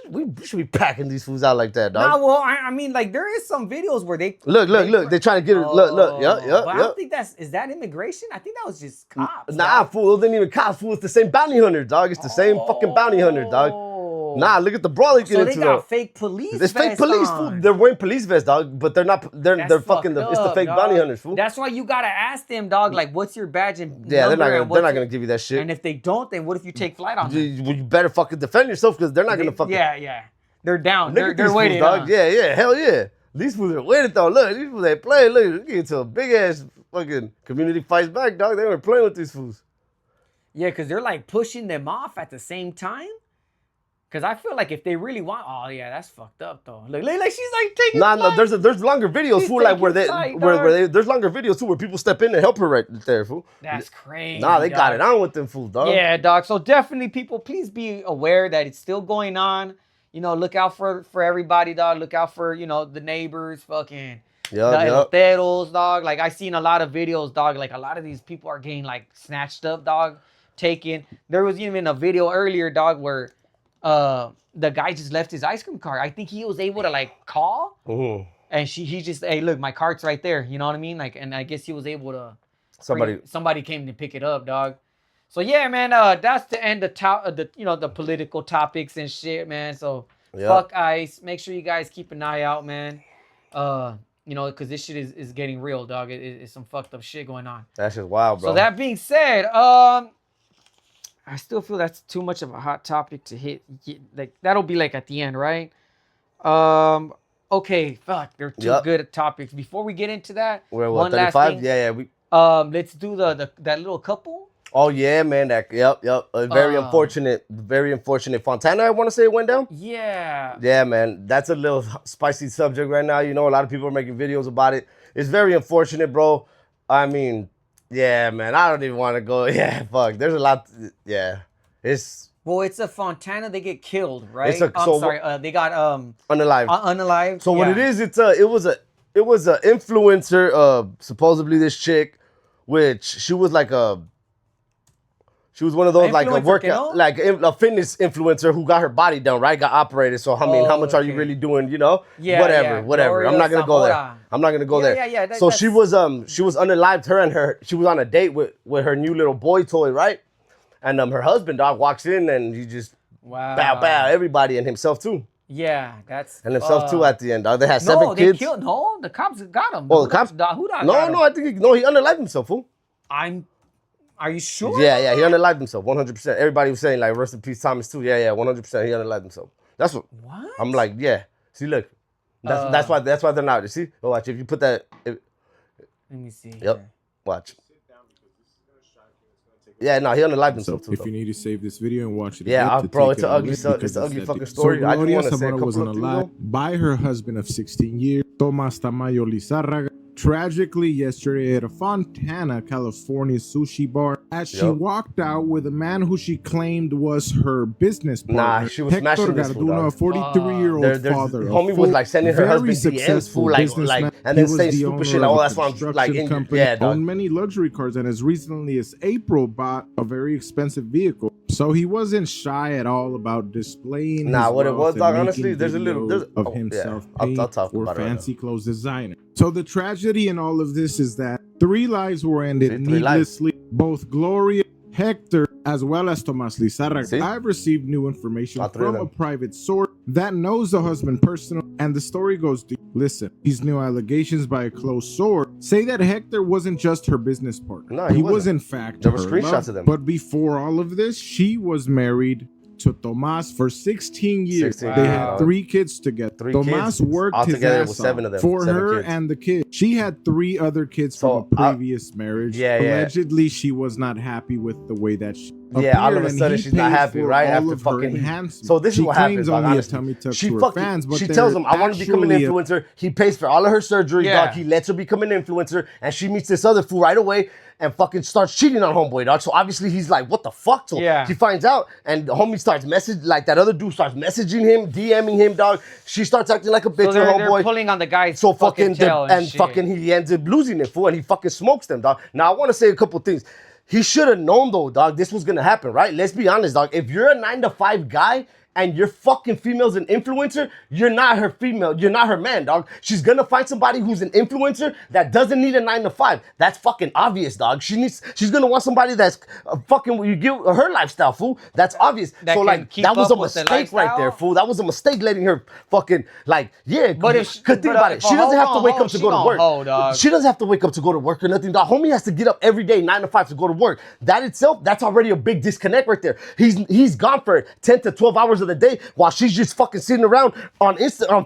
We should be packing these fools out like that, dog. Nah, well, I mean, like there is some videos where they Look. They're trying to get it. Look. But I Yep. don't think is that immigration? I think that was just cops. Nah, fool. It ain't even cops, fool. It's the same bounty hunter, dog. It's the same fucking bounty hunter, dog. Nah, look at the brawl they get So into. they got fake police. It's fake police, fool. They're wearing police vests, dog. But they're not. They're fucking. It's the fake bounty hunters, fool. That's why you gotta ask them, dog. Like, what's your badge and Yeah, they're number not gonna give you that shit. And if they don't, then what if you take flight on them? You better fucking defend yourself because they're not gonna fucking. Yeah. They're down. Look at They're these waiting, fools, dog. huh? Yeah, hell yeah. These fools are waiting though. Look, these fools ain't playing. Look, they get into a big ass fucking community fights back, dog. They weren't playing with these fools. Yeah, because they're like pushing them off at the same time. Because I feel like if they really want, oh yeah, that's fucked up though. Like she's like taking. No, there's longer videos, She's fool. Like where taking flight, there's longer videos too where people step in and help her right there, fool. That's crazy. Nah, they got dog. it on with them fools, dog. Yeah, dog. So definitely, people, please be aware that it's still going on. You know, look out for everybody, dog. Look out for the neighbors. Fucking eloteros, dog. Like I seen a lot of videos, dog. Like a lot of these people are getting like snatched up, dog, taken. There was even a video earlier, dog, where the guy just left his ice cream cart. I think he was able to like call, and he just, hey, look, my cart's right there. You know what I mean? Like, and I guess he was able to. Somebody came to pick it up, dog. So yeah, man. That's the end of the political topics and shit, man. So fuck ICE. Make sure you guys keep an eye out, man. Because this shit is getting real, dog. It's some fucked up shit going on. That's just wild, bro. So that being said, I still feel that's too much of a hot topic to hit. Like that'll be like at the end, right? Okay, fuck. They're two good topics. Before we get into that, we're one 35? last thing. Yeah. Let's do that little couple. Oh yeah, man. Yep. Very unfortunate. Fontana, I want to say it went down. Yeah. Yeah, man. That's a little spicy subject right now. You know, a lot of people are making videos about it. It's very unfortunate, bro. I mean, yeah, man. I don't even want to go. Yeah, fuck. There's a lot. Well, it's a Fontana. They get killed, right? They got unalived. Unalived. So what it is? It was a influencer. Supposedly this chick, which she was like she was one of those like a workout, like a fitness influencer who got her body done, right? Got operated. So I mean, how much are you really doing? You know, whatever. Gloria I'm not gonna go there. I'm not gonna go there. Yeah. So she was unalived. She was on a date with her new little boy toy, right? And her husband, dog, walks in and he just bow everybody and himself too. Yeah, that's and himself too at the end, dog. They had 7 kids. The cops got him. Oh, the cops? No, I think he unalived himself, fool. Are you sure? Yeah, he unalived himself, 100%. Everybody was saying like, rest in peace, Thomas too. Yeah, 100%. He unalived himself. That's what. I'm like, yeah. See, look, that's why they're not. You see, watch if you put that. Let me see. Yep, watch. Yeah, no, he unalived himself too. If you need to save this video and watch it, bro, it's an ugly fucking story. I just want to say a couple was unalived by her husband of 16 years, Tomas Tamayo Lizarraga. Tragically, yesterday at a Fontana, California sushi bar, as she walked out with a man who she claimed was her business partner. Nah, she was smashing this fool, a 43-year-old father. Homie was like sending her husband DMs, fool, like, and then saying stupid shit. Like, oh, that's why I'm like, owned many luxury cars, and as recently as April bought a very expensive vehicle. So he wasn't shy at all about displaying. Nah, what it was, dog. Honestly, there's of himself paying for fancy clothes designer. So the tragedy in all of this is that 3 lives were ended needlessly. Both Gloria, Hector, as well as Tomas Lizarraga. I've received new information from a private source that knows the husband personally, and the story goes deep. Listen, these new allegations by a close source say that Hector wasn't just her business partner. No, he was in fact there were screenshots of them. But before all of this, she was married to Tomas for 16 years. They had 3 kids together. Tomas worked his ass off for her and the kids. She had 3 other kids from a previous marriage. Allegedly, she was not happy with the way that she all of a sudden she's not happy, right? After fucking so this is what happens, dog, honestly. She tells him, I want to become an influencer. He pays for all of her surgery, dog. He lets her become an influencer, and she meets this other fool right away and fucking starts cheating on homeboy, dog. So obviously he's like, what the fuck? So he finds out, and the homie starts that other dude starts messaging him, DMing him, dog. She starts acting like a bitch, so homeboy. They're pulling on the guy's so fucking fucking he ends up losing it, fool, and he fucking smokes them, dog. Now I want to say a couple things. He should have known though, dog, this was gonna happen, right? Let's be honest, dog. If you're a 9-to-5 guy and your fucking female's an influencer, you're not her female. You're not her man, dog. She's gonna find somebody who's an influencer that doesn't need a 9-to-5. That's fucking obvious, dog. She's gonna want somebody that's fucking, you give her lifestyle, fool. That's obvious. So like, that was a mistake right there, fool. That was a mistake letting her fucking, like, but think about it. She doesn't have to wake up to go to work. She doesn't have to wake up to go to work or nothing, dog. Homie has to get up every day, 9-to-5 to go to work. That itself, that's already a big disconnect right there. He's gone for 10 to 12 hours of the day while she's just fucking sitting around on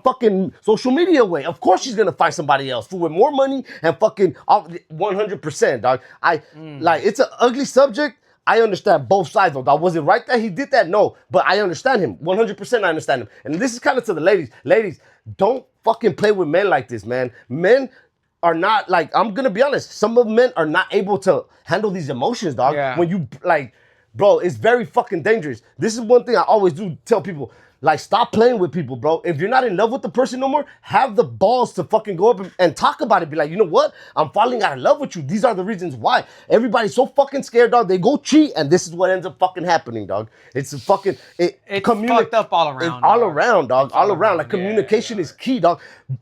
fucking social media way. Of course she's gonna find somebody else with more money and fucking 100%, dog. Like, it's an ugly subject. I understand both sides though, dog. Was it right that he did that? No, but I understand him 100%. I understand him, and this is kind of to the ladies. Don't fucking play with men like this, man. Men are not, like, I'm gonna be honest, some of men are not able to handle these emotions, dog. When you, like, bro, it's very fucking dangerous. This is one thing I always do tell people. Like, stop playing with people, bro. If you're not in love with the person no more, have the balls to fucking go up and talk about it. Be like, you know what? I'm falling out of love with you. These are the reasons why. Everybody's so fucking scared, dog. They go cheat, and this is what ends up fucking happening, dog. It's a fucking... It's fucked up all around. It's all around, dog. All around. Like, communication is key, dog.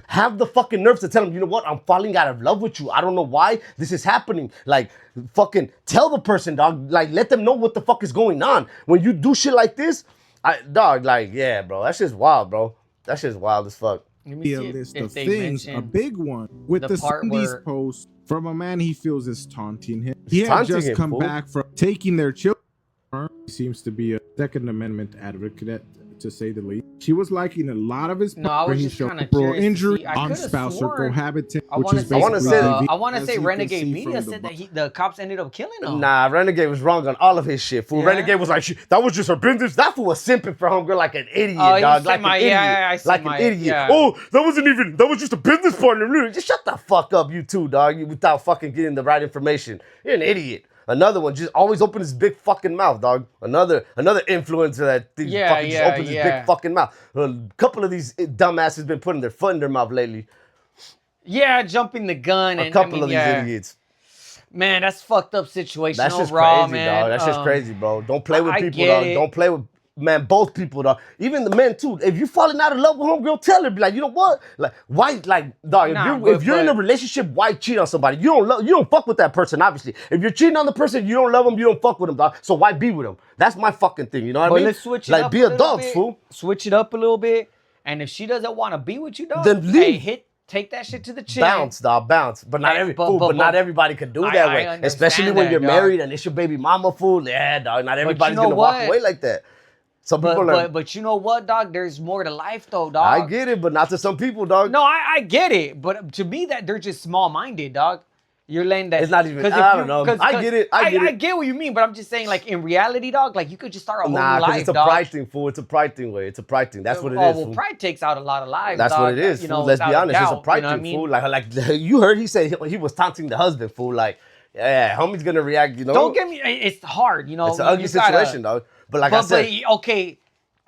Have the fucking nerves to tell them, you know what? I'm falling out of love with you. I don't know why this is happening. Like, fucking tell the person, dog. Like, let them know what the fuck is going on. When you do shit like this... dog, like, yeah, bro. That shit's wild, bro. That shit's wild as fuck. Be a list of things, a big one with the Sunday's post from a man he feels is taunting him. He had just come back from taking their children. He seems to be a Second Amendment advocate, to say the least. She was liking a lot of his where he showed temporal injury on spouse or cohabitant, which is basically I want to say Renegade Media said that the cops ended up killing him. Nah, Renegade was wrong on all of his shit, fool. Yeah. Renegade was like, that was just her business. That fool was simping for homegirl like an idiot, dog. Like an idiot. Like an idiot. Yeah. Oh, that was just a business partner. Just shut the fuck up, you two, dog. Without fucking getting the right information. You're an idiot. Another one just always open his big fucking mouth, dog. Another influencer that just opens his big fucking mouth. A couple of these dumbasses been putting their foot in their mouth lately. Yeah, jumping the gun. A couple of these idiots. Man, that's fucked up situation. That's just overall, crazy, man. dog. That's just crazy, bro. Don't play with people, dog. Don't play with... Man, both people, dog. Even the men, too. If you're falling out of love with homegirl, tell her. Be like, you know what? Like, why? Like, dog, if you're in a relationship, why cheat on somebody? You don't fuck with that person, obviously. If you're cheating on the person, you don't love them, you don't fuck with them, dog. So why be with them? That's my fucking thing, you know what I mean? Let's switch it up be adults, fool. Switch it up a little bit. And if she doesn't want to be with you, dog, then leave. Take that shit to the chin. Bounce, dog, bounce. But not not everybody can do that way. Especially when you're married and it's your baby mama, fool. Yeah, dog. Not everybody's gonna walk away like that. Some people but you know what, dog? There's more to life, though, dog. I get it, but not to some people, dog. No, I get it, but to me, that they're just small-minded, dog. You're letting that. It's not even. I don't know. I get it. I get what you mean, but I'm just saying, like in reality, dog, like you could just start a whole new life, it's a pride thing, fool. It's a pride thing, way. It's a pride thing. That's what it is. Well, pride takes out a lot of lives. That's what it is. You know, let's be honest. It's a pride thing, fool. Like you heard, he said he was taunting the husband, fool. Like, yeah, homie's gonna react. You know. Don't get me. It's hard, you know. It's an ugly situation, dog. But like I said, okay.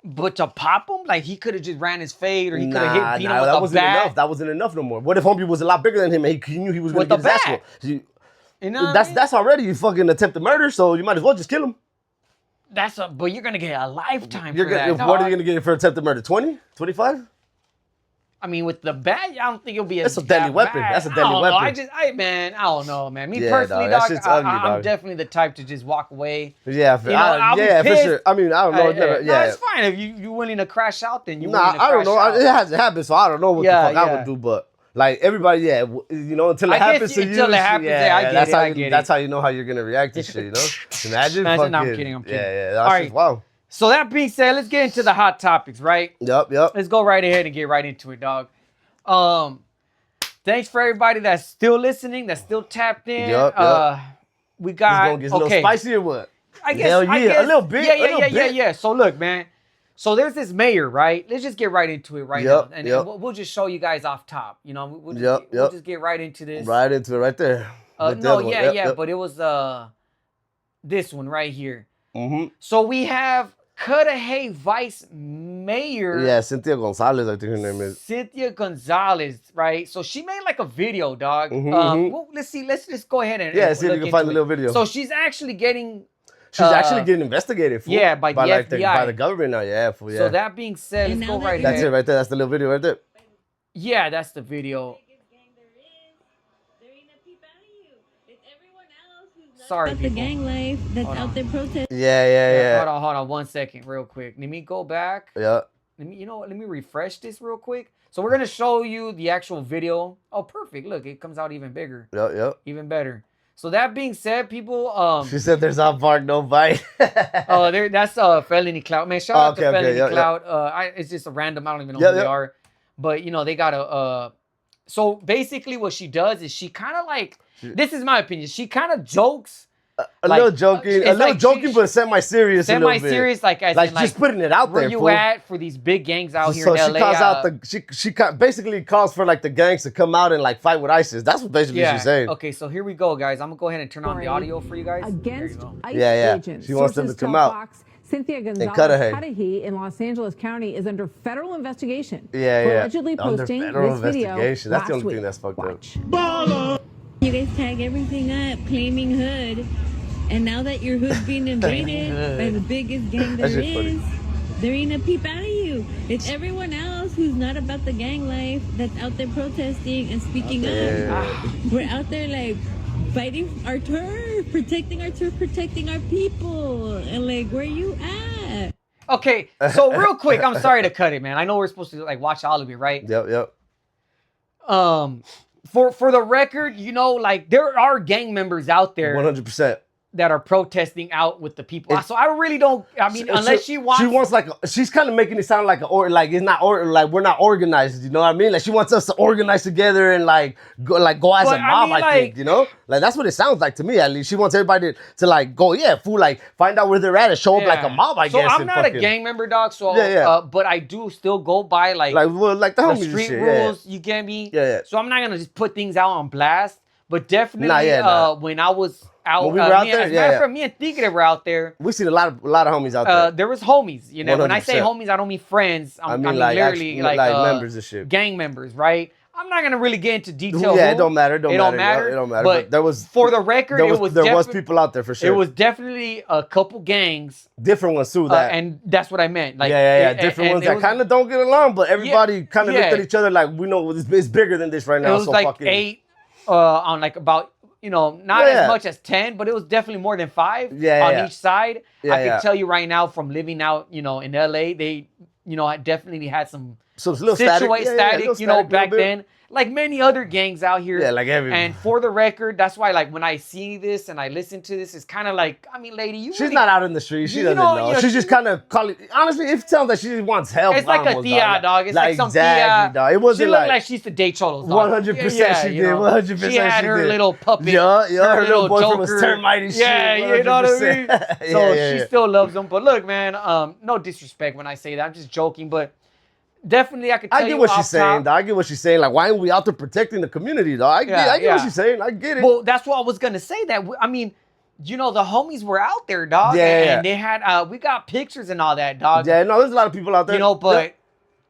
But to pop him, like he could have just ran his fade, or he could have beat him with that a wasn't bat. enough. That wasn't enough no more. What if homie was a lot bigger than him and he knew he was going to get his ass whooped? You know that's already fucking attempted murder, so you might as well just kill him. But you're gonna get a lifetime for that. What are you gonna get for attempted murder? 20? 25? I mean, with the bat, I don't think it'll be That's a deadly weapon. That's a deadly weapon. I don't know, man. Me personally, dog, I'm definitely the type to just walk away. Yeah, for sure. I mean, I don't know. No, it's fine. If you're willing to crash out, then you're willing to I don't crash know. out. It hasn't happened, so I don't know what the fuck I would do, but... Like everybody, until it happens to you. Until it happens, I get it. That's how you know how you're gonna react to shit, you know? Imagine. No, I'm kidding. Yeah, that's just wow. So that being said, let's get into the hot topics, right? Yep. Let's go right ahead and get right into it, dog. Thanks for everybody that's still listening, that's still tapped in. Yep. We got it's a little spicy or what? I guess a little bit. Yeah. So look, man. So there's this mayor, right? Let's just get right into it right now. And we'll just show you guys off top. You know, we'll just get right into this. Right into it right there. But it was this one right here. Mm-hmm. So we have Cudahy Vice Mayor. Yeah, Cynthia Gonzalez, I think her name is. Cynthia Gonzalez, right? So she made like a video, dog. Well, let's see. Let's just go ahead and see if you can find the little video. So she's actually getting... She's actually getting investigated, fool. Yeah, by the FBI. By the government now, fool, So that being said, let's go right ahead. That's it right there. That's the little video right there. Yeah, that's the video. Sorry, the gang life that's out there protesting. Yeah. Hold on 1 second, real quick. Let me go back. Yeah. Let me refresh this real quick. So we're gonna show you the actual video. Oh, perfect. Look, it comes out even bigger. Yep. Even better. So that being said, people, she said there's not bark, no bite. That's Felony Clout. Man, shout out to Felony Clout. It's just a random, I don't even know who they are. But they got a so basically what she does is she kind of like, this is my opinion, she kind of jokes. A little joking, but semi-serious. Semi-serious, like just putting it out there. Where you at for these big gangs out here in LA? So she calls out she basically calls for like the gangs to come out and like fight with ISIS. That's what basically she's saying. Okay, so here we go, guys. I'm gonna go ahead and turn on the audio for you guys. Against ICE agents. She wants them to come out. Cynthia Gonzalez Cudahy in Los Angeles County is under federal investigation for allegedly posting this video That's the only week. thing that's fucked up. You guys tag everything up, claiming hood. And now that your hood's being invaded by the biggest gang there is, there ain't a peep out of you. It's everyone else who's not about the gang life that's out there protesting and speaking up. We're out there like fighting our turf, protecting our turf, protecting our people. And like, where you at? Okay, so real quick, I'm sorry to cut it, man. I know we're supposed to like watch all of it, right? Yep. For the record, you know, like there are gang members out there 100%. that are protesting out with the people. So I really don't. I mean, unless she wants like she's kind of making it sound like it's not like we're not organized. You know what I mean? Like she wants us to organize together and like go as a mob. I think, you know, like that's what it sounds like to me. At least she wants everybody to like go, like find out where they're at and show up like a mob. I guess. So I'm not a gang member, dog. So but I do still go by like the homies street shit, rules. You get me? Yeah. So I'm not gonna just put things out on blast. But definitely, when I was out, when we were out there, as a matter of fact, me and Tigre were out there. We seen a lot of homies out there. There was homies, you know. 100%. When I say homies, I don't mean friends. I mean like literally like members and shit, gang members, right? I'm not gonna really get into detail. Yeah, it don't matter. It don't matter. But there was, for the record, there was people out there for sure. It was definitely a couple gangs, different ones too. And that's what I meant. Like different ones that kind of don't get along, but everybody kind of looked at each other like we know it's bigger than this right now. It was like 8 on like about. You know, not as much as 10, but it was definitely more than 5 on each side. I can tell you right now from living out, you know, in LA, they, you know, I definitely had some little static, you know, back then. Like many other gangs out here. Yeah, like everyone. And for the record, that's why, like, when I see this and I listen to this, it's kind of like, I mean, lady, she's not out in the street. She doesn't know. She's just kind of calling. Honestly, it sounds like she just wants help. It's like a tia, dog. It's like some tia. Dog. It wasn't she looked like she used to date cholos, dog. 100% she did. 100% she had her little puppet. Her little boyfriend was termite and shit. Yeah, you know what I mean? So she still loves them. But look, man, no disrespect when I say that. I'm just joking, but definitely, I could tell you. I get what she's saying, dog. I get what she's saying. Like, why aren't we out there protecting the community, dog? I get what she's saying. I get it. Well, that's what I was gonna say. That I mean, you know, the homies were out there, dog. And they had, we got pictures and all that, dog. Yeah, no, there's a lot of people out there. You know, but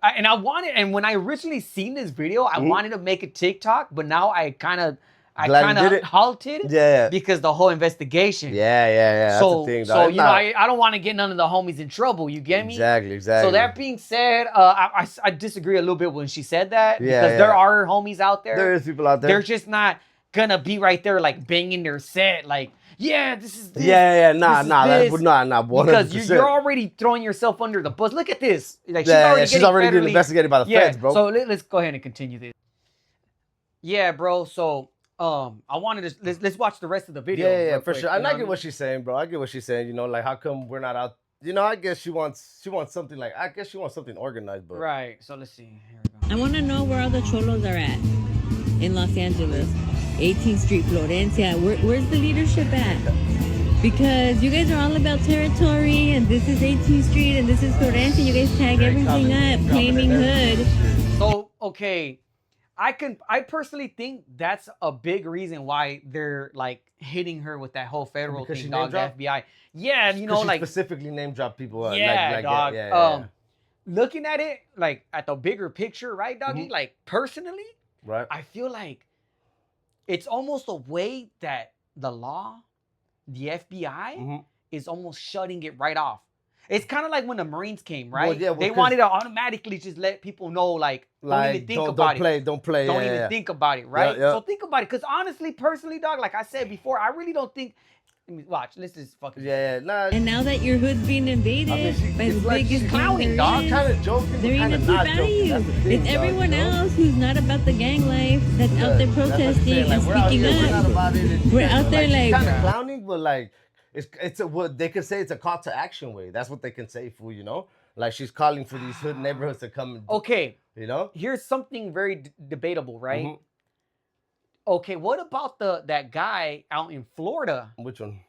and when I originally seen this video, I wanted to make a TikTok, but now I kind of halted because the whole investigation. Yeah. So, that's the thing, so you know, I don't want to get none of the homies in trouble. You get me? Exactly. So that being said, I disagree a little bit when she said that because there are homies out there. There is people out there. They're just not gonna be right there like banging their set like, this is this. Nah. 100%. Because you're already throwing yourself under the bus. Look at this. Like she's already getting investigated by the feds, bro. So let's go ahead and continue this. Yeah, bro. So. I wanted to let's watch the rest of the video. Yeah, for sure. And I get what she's saying, bro. I get what she's saying. You know, like how come we're not out? You know, I guess she wants something like she wants something organized, but right. So let's see. Here we go. I want to know where all the cholos are at in Los Angeles, 18th Street, Florencia. Where's the leadership at? Because you guys are all about territory, and this is 18th Street, and this is Florencia. You guys tag everything up, claiming hood. So okay. I personally think that's a big reason why they're like hitting her with that whole federal thing, dog. The FBI. Yeah, you know, like specifically name drop people. Dog. Yeah. Looking at it like at the bigger picture, right, doggy? Like personally, right? I feel like it's almost a way that the law, the FBI, is almost shutting it right off. It's kind of like when the Marines came, right? They wanted to automatically just let people know, like don't even think about it. Don't play. Don't even think about it, right? Yeah. So think about it, because honestly, personally, dog, like I said before, I really don't think. Watch, let's just fucking. Nah. And now that your hood's being invaded by the biggest clowning, dog. Kind of joking, there ain't a peep out of you. It's everyone else who's not about the gang life that's out there protesting and speaking up. We're out there like kind of clowning, but like. It's what they can say. It's a call to action way. That's what they can say, fool. You know, like she's calling for these hood neighborhoods to come. Okay, you know, here's something very debatable, right? Okay, what about that guy out in Florida? Which one?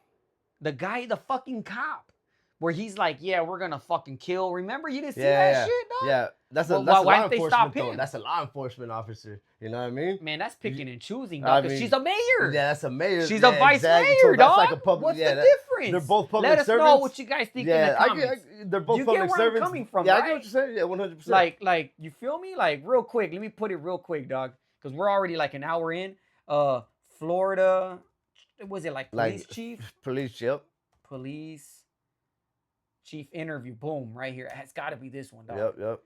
The guy, the fucking cop, where he's like, we're gonna fucking kill. Remember, you didn't see that shit, dog? Yeah. That's a law enforcement though. That's a law enforcement officer. You know what I mean? Man, that's picking and choosing, dog. Because she's a mayor. Yeah, that's a mayor. She's a vice mayor, so dog. That's like a public. What's the difference? They're both public servants. Let us know what you guys think in the comments. They're both public servants. You get where I'm coming from, right? I get what you're saying. Yeah, 100%. Like, you feel me? Like, real quick. Let me put it real quick, dog. Because we're already like an hour in. Florida. Was it like police chief? Police, yep. Police chief interview. Boom, right here. It's got to be this one, dog. Yep.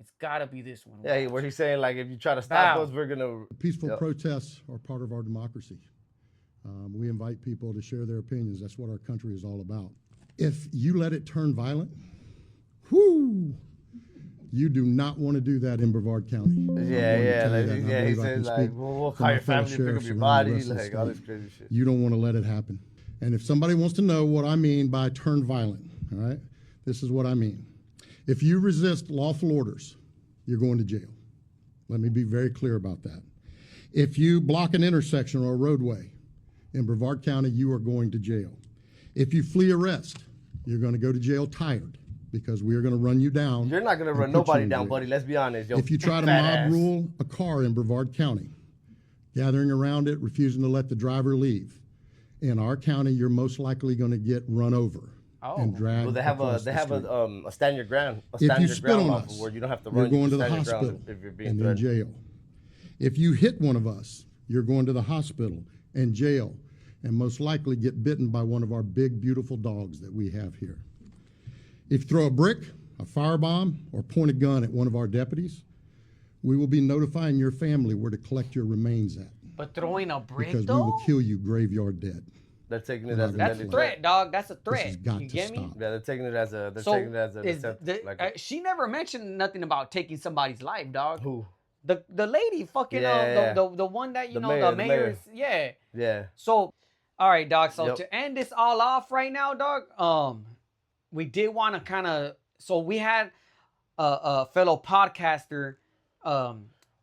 It's got to be this one. Yeah, where he's saying, like, if you try to stop us, we're going to... Peaceful protests are part of our democracy. We invite people to share their opinions. That's what our country is all about. If you let it turn violent, you do not want to do that in Brevard County. He says, like, we'll call your family, pick up your body, like, all this crazy shit. You don't want to let it happen. And if somebody wants to know what I mean by turn violent, all right, this is what I mean. If you resist lawful orders, you're going to jail. Let me be very clear about that. If you block an intersection or a roadway in Brevard County, you are going to jail. If you flee arrest, you're going to go to jail tired because we are going to run you down. You're not going to run nobody down, buddy. Let's be honest. If you try to mob rule a car in Brevard County, gathering around it, refusing to let the driver leave, in our county, you're most likely going to get run over. And dragged. Well, they have a stand your ground. If you spit on us, where you don't have to run. You're going to the hospital if you're being and in jail. If you hit one of us, you're going to the hospital and jail, and most likely get bitten by one of our big, beautiful dogs that we have here. If you throw a brick, a firebomb, or point a gun at one of our deputies, we will be notifying your family where to collect your remains at. But throwing a brick, because we will kill you graveyard dead. They're taking it as a threat, dog. That's a threat. You get me? Yeah, they're taking it as a. She never mentioned nothing about taking somebody's life, dog. Who? The lady, fucking the one that the mayor. Yeah. So, all right, dog. So to end this all off right now, dog. We did want to kind of. So we had a fellow podcaster,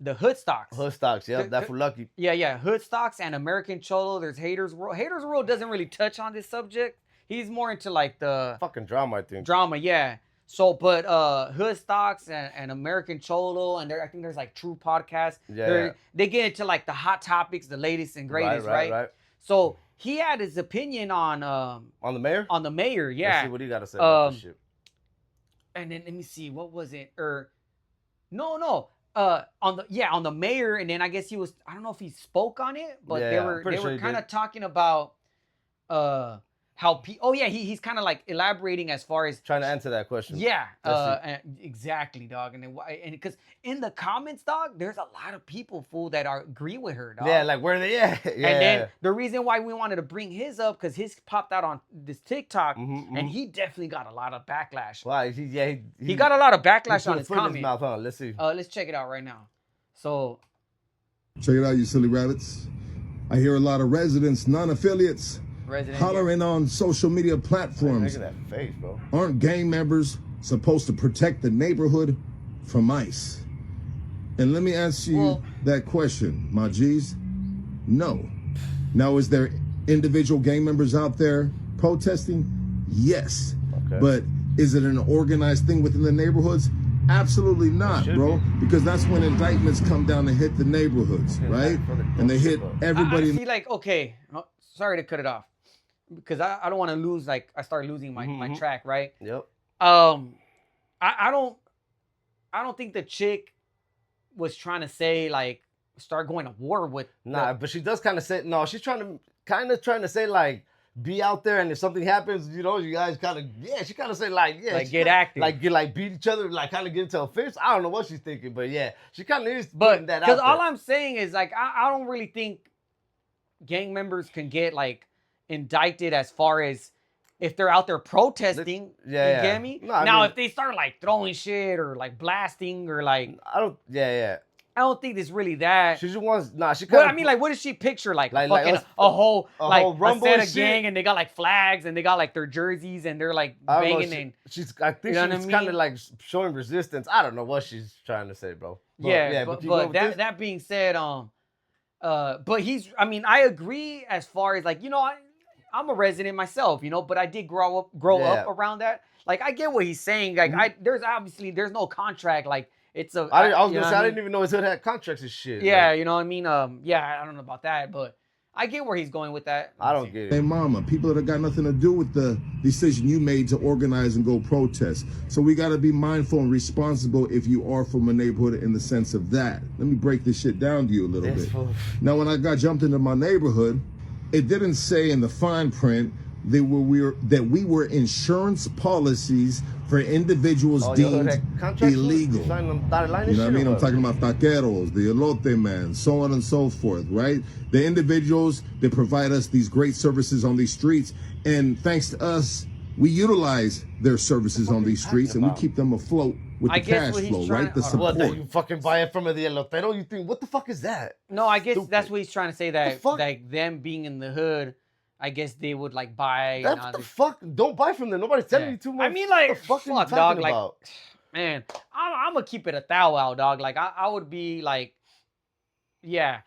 the hoodstocks. Hoodstocks, yeah, that's for lucky. Yeah, hoodstocks and American Cholo. There's Haters World. Haters World doesn't really touch on this subject. He's more into like the fucking drama, I think. Drama, yeah. So, but hoodstocks and American Cholo, and I think there's like True Podcast. Yeah. They get into like the hot topics, the latest and greatest, right? So he had his opinion on the mayor. On the mayor, yeah. Let's see what he got to say about this shit. And then let me see, what was it? On the mayor, and then I guess I don't know if he spoke on it, but they were kind of talking about how he's kind of like elaborating as far as trying to answer that question. Yeah, exactly, dog. And because in the comments, dog, there's a lot of people, fool, that agree with her, dog. Yeah, like where they at? Yeah. And then the reason why we wanted to bring his up, because his popped out on this TikTok, and he definitely got a lot of backlash. Wow, he got a lot of backlash on his comment. Mouth, huh? Let's see. Let's check it out right now. So, check it out, you silly rabbits. I hear a lot of residents, non-affiliates, hollering on social media platforms. Look at that face, bro. Aren't gang members supposed to protect the neighborhood from ICE? And let me ask you that question, my G's. No. Now, is there individual gang members out there protesting? Yes. Okay. But is it an organized thing within the neighborhoods? Absolutely not, bro. Because that's when indictments come down and hit the neighborhoods, right? And they hit everybody. I feel like, okay, sorry to cut it off, because I don't want to lose, like, I start losing my track, right? Yep. I don't think the chick was trying to say, like, start going to war with. Nah, but she does kind of say, no, she's trying to say, like, be out there, and if something happens, you know, you guys kind of, she kind of say, like, like, get active. Like, beat each other, like, kind of get into a fist. I don't know what she's thinking, but yeah, she kind of is putting that out there. Because all I'm saying is, like, I don't really think gang members can get, like, indicted as far as if they're out there protesting. You get me? No, now, if they start, like, throwing shit or, like, blasting or, like... I don't think it's really that. She just wants, she kind of... I mean, like, what does she picture? Like fucking a whole set of gang, and they got, like, flags, and they got, like, their jerseys, and they're, like, banging. I think she's kind of, like, showing resistance. I don't know what she's trying to say, bro. But that being said, but I agree as far as, like, you know, I'm a resident myself, you know, but I did grow up around that. Like, I get what he's saying. Like, there's no contract, like, it's a. I was gonna say I didn't even know his hood had contracts and shit. Yeah, you know what I mean. Yeah, I don't know about that, but I get where he's going with that. I don't get it. Hey, mama, people that got nothing to do with the decision you made to organize and go protest. So we got to be mindful and responsible if you are from a neighborhood in the sense of that. Let me break this shit down to you a little bit. Now, when I got jumped into my neighborhood, it didn't say in the fine print that we were insurance policies for individuals deemed illegal. You know what I mean? I'm talking about taqueros, the elote man, so on and so forth, right? The individuals that provide us these great services on these streets, and thanks to us, we utilize their services on these streets, and we keep them afloat with the cash flow, right? The support. What, you fucking buy it from the elotero? You think, what the fuck is that? No, I guess that's what he's trying to say, that like them being in the hood, I guess they would like buy. What the fuck? Don't buy from them. Nobody's telling you too much. I mean, like, fuck, dog. Like, about? Man, I'm gonna keep it a thou dog. Like, I would be like, yeah.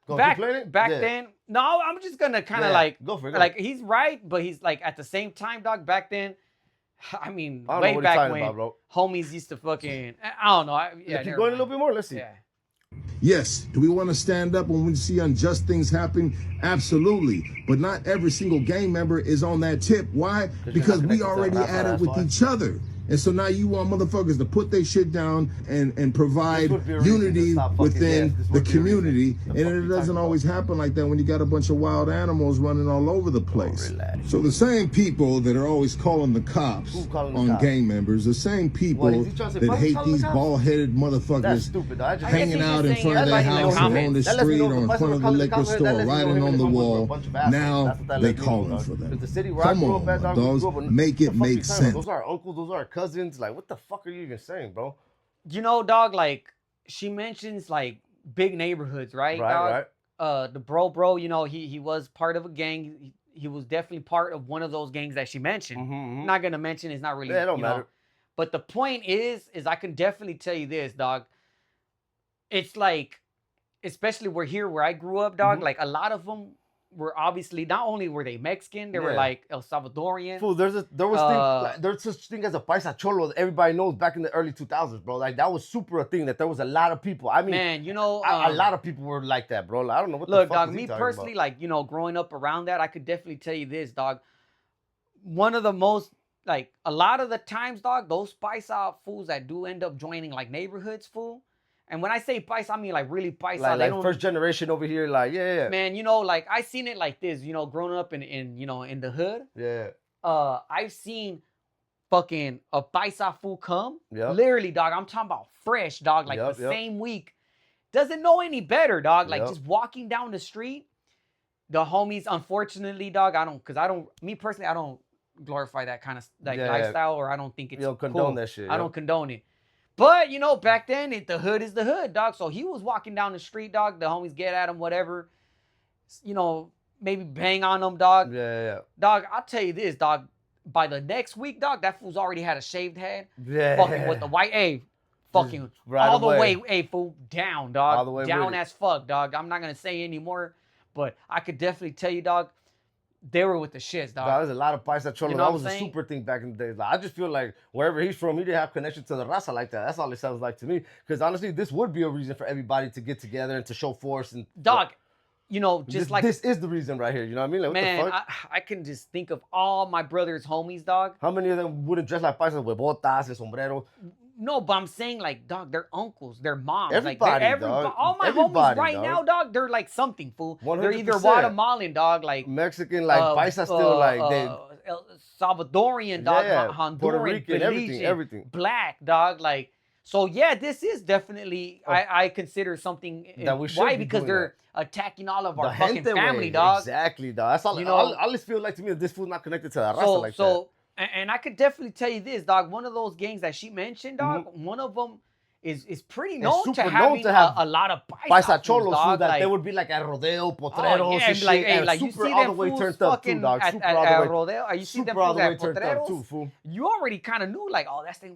Back then, no, I'm just gonna kind of like go for it. Like, he's right, but he's like at the same time, dog. Back then, I mean, I way back when homies used to fucking, I don't know. Keep going a little bit more. Let's see. Yeah. Yes, do we want to stand up when we see unjust things happen? Absolutely. But not every single gang member is on that tip. Why? Because we already at it with each other. And so now you want motherfuckers to put their shit down and provide unity within the community. And it doesn't always happen like that when you got a bunch of wild animals running all over the place. So the same people that are always calling the cops on gang members, the same people that hate these bald-headed motherfuckers hanging out in front of their house or on the street or in front of the liquor store, writing on the wall, now they calling for them. Come on, dogs, make it make sense. Those are our uncles, those are our cousins. Like, what the fuck are you even saying, bro? You know, dog, like, she mentions like big neighborhoods, right? Right, right. The bro, you know, he was part of a gang. He was definitely part of one of those gangs that she mentioned. I'm not gonna mention, it's not really, it don't matter. But the point is I can definitely tell you this, dog. It's like, especially where I grew up, dog, like a lot of them were obviously, not only were they Mexican, they were like El Salvadorian. Fool, there's such thing as a paisa cholo that everybody knows back in the early 2000s, bro. Like, that was super a thing, that there was a lot of people. I mean, man, you know, a lot of people were like that, bro. Like, I don't know what the fuck dog, me personally, like, you know, growing up around that, I could definitely tell you this, dog. One of the most, like, a lot of the times, dog, those paisa fools that do end up joining like neighborhoods, fool. And when I say paisa, I mean like really paisa. Like first generation over here, like, yeah. Man, you know, like, I seen it like this, you know, growing up in you know, in the hood. Yeah. I've seen fucking a paisa fool come. Literally, dog, I'm talking about fresh, dog, like the same week. Doesn't know any better, dog. Like, just walking down the street. The homies, unfortunately, dog, me personally, I don't glorify that kind of like lifestyle, or I don't think it's you don't condone that shit. I don't condone it. But, you know, back then, the hood is the hood, dog. So he was walking down the street, dog. The homies get at him, whatever. You know, maybe bang on him, dog. Yeah. Dog, I'll tell you this, dog. By the next week, dog, that fool's already had a shaved head. Yeah. Fucking with the white, fucking right all the way, fool, down, dog. All the way down as fuck, dog. I'm not going to say anymore, but I could definitely tell you, dog, they were with the shits, dog. There's a lot of paisa cholos. You know that was a super thing back in the days. Like, I just feel like wherever he's from, he didn't have connection to the raza like that. That's all it sounds like to me. Because honestly, this would be a reason for everybody to get together and to show force. And dog, you know, just this is the reason right here. You know what I mean? Like, man, what the fuck? I can just think of all my brother's homies, dog. How many of them wouldn't dress like paisas with botas and sombrero? No, but I'm saying, like, dog, they're uncles, they're moms. Everybody, like, dog. All my homies right now, dog, they're like something, fool. 100%. They're either Guatemalan, dog, like Mexican, like paisa still, like they Salvadorian, dog, Honduran, Puerto Rican, everything. Black, dog, like. So yeah, this is definitely I consider something. That we should why? Because they're attacking all of our fucking family, way. dog. Exactly, dog. That's all. You know, all this feels like to me is this fool's not connected to the raza like that. And I could definitely tell you this, dog. One of those gangs that she mentioned, dog, one of them is pretty known to having a lot of paisa cholos, dog. that like, they would be like at rodeo, potreros, and shit, like, hey, and like you super see all the them way fools turned up too, dog. at Super all the way, rodeo. You see them super all fools the way at turned up too, potreros. fool. You already kind of knew, like, oh, that's them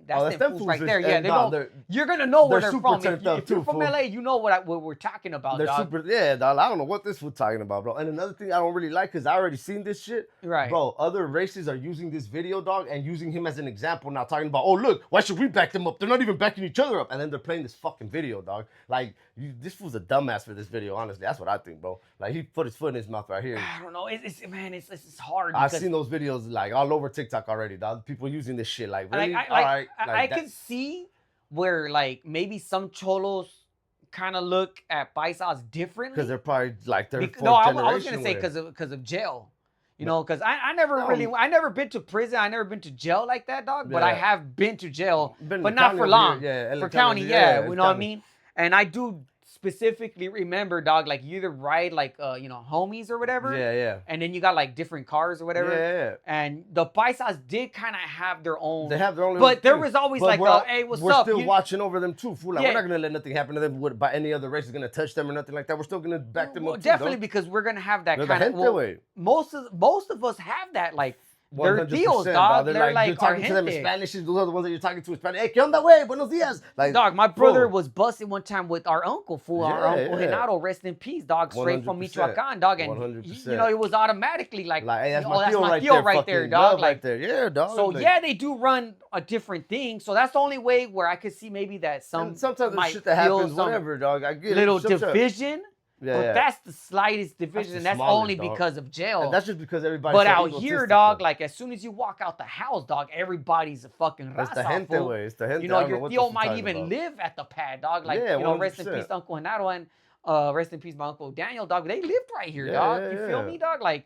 fools right is- there. Yeah, and they dog, don't. You're gonna know where they're they're super from. turned up If you're too, from fool. LA, you know what we're talking about, They're dog. super, yeah, dog. I don't know what this fool talking about, bro. And another thing I don't really like, because I already seen this shit. Right. Bro, other races are using this video, dog, and using him as an example now, talking about, oh, look, why should we back them up? They're not even backing each other up. And then they're playing this fucking video, dog. Like, this fool's a dumbass for this video, honestly. That's what I think, bro. Like, he put his foot in his mouth right here. I don't know. It's hard. I've seen those videos, like, all over TikTok already, dog. People using this shit, like, really? I can see where, like, maybe some cholos kind of look at paisas differently. Because they're probably, like, third, fourth I generation. was going to say because of jail. You know, because I never been to prison. I never been to jail like that, dog. But I have been to jail, but not for long. For county, you know what I mean? And I do specifically remember, dog, like you either ride like homies or whatever. Yeah. And then you got like different cars or whatever. Yeah. And the paisas did kind of have their own. They have their own. But there was always like, hey, what's up? We're still watching over them too, fool. Like, we're not gonna let nothing happen to them. By any other race is gonna touch them or nothing like that. We're still gonna back them up. Too, definitely, because we're gonna have that kind of. Most of us have that, like. They're deals, dog. They're like, you're talking to them in Spanish. Those are the ones that you're talking to in Spanish. Hey, ¿qué onda, güey? Buenos días. Like, dog, my brother was busted one time with our uncle, fool. Our uncle Genaro, rest in peace, dog. Straight from Michoacan, dog. And 100%. It was automatically like, hey, that's my Theo right there, dog. Like, yeah, dog. So yeah, they do run a different thing. So that's the only way where I could see maybe that sometimes the shit that happens, whatever, dog. I get little division. Yeah, but that's the slightest division, and that's only because of jail. And that's just because everybody. But out here, dog, like as soon as you walk out the house, dog, everybody's a fucking raza. It's the gente way. It's the gente. You know, your Theo might even live at the pad, dog. Like, rest in peace, Uncle Genaro, and rest in peace, my Uncle Daniel, dog. They lived right here, dog. You feel me, dog? Like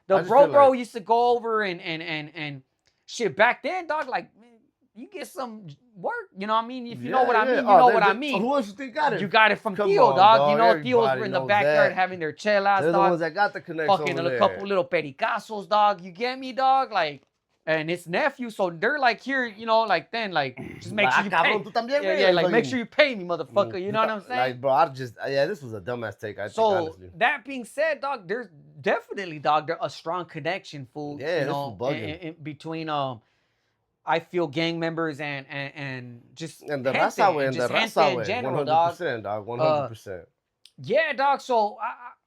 the bro used to go over and shit back then, dog. Like, man, you get some work, you know what I mean? If you know what I mean, you know what I mean. Who else you think got it? You got it from Theo, dog. You know, Theo's in the backyard having their chelas, They're dog. the ones that got the connection. Fucking a couple little pericasos, dog. You get me, dog? Like, and it's nephew, so they're like here, you know, like then, like, just make sure you pay. Like make sure you pay me, motherfucker. You know what I'm saying? Like, bro, this was a dumbass take. I think, honestly. That being said, dog, there's definitely, dog, a strong connection, fool. Yeah, you know, in between I feel gang members and just and the raza way, in general, 100%, dog, 100%. Yeah, dog. So,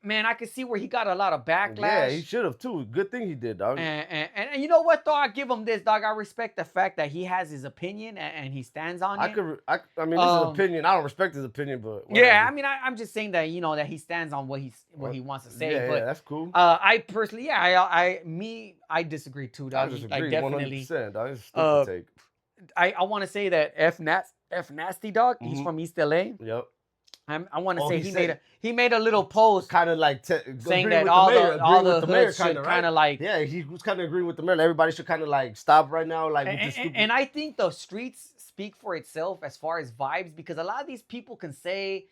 man, I could see where he got a lot of backlash. Yeah, he should have too. Good thing he did, dog. And you know what, though? I give him this, dog. I respect the fact that he has his opinion and he stands on it. I mean, this is an opinion. I don't respect his opinion, but whatever. Yeah, I mean, I'm just saying that, you know, that he stands on what he wants to say. Yeah, that's cool. I personally, I disagree too, dog. I disagree, like, definitely. 100%, dog. It's a stupid take. I want to say that F Nasty, dog. He's from East LA. Yep. I want to say he made a little post, kind of like saying that all the hoods should kind of like he was kind of agreeing with the mayor. Everybody should kind of like stop right now, like with this stupid. And I think the streets speak for itself as far as vibes, because a lot of these people can say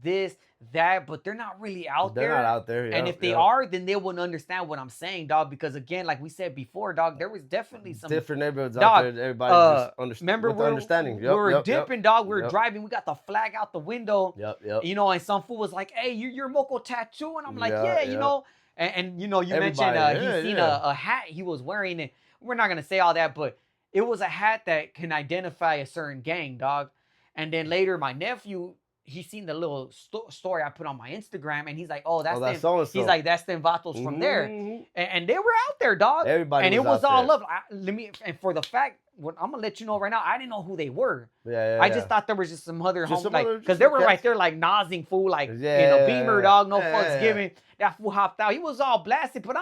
this, that, but they're not really out there. They're not out there. And if they are, then they wouldn't understand what I'm saying, dog. Because again, like we said before, dog, there was definitely some different neighborhoods out there. Everybody just understanding. We were dipping, dog. We were driving. We got the flag out the window. Yep. You know, and some fool was like, "Hey, you're Moco Tattoo," and I'm like, "Yeah, you know." And you know, you mentioned he's seen a hat he was wearing, and we're not gonna say all that, but it was a hat that can identify a certain gang, dog. And then later, my nephew, he seen the little story I put on my Instagram, and he's like, "Oh, that's them." So-and-so. He's like, "That's them vatos from there," and they were out there, dog. Everybody, and was it was out all there. love. And for the fact, I'm gonna let you know right now, I didn't know who they were. Yeah. I just thought there was just some other homies, like, because they were right there, like nosing fool, like in a Beamer, dog, no fucks given. That fool hopped out. He was all blasted, but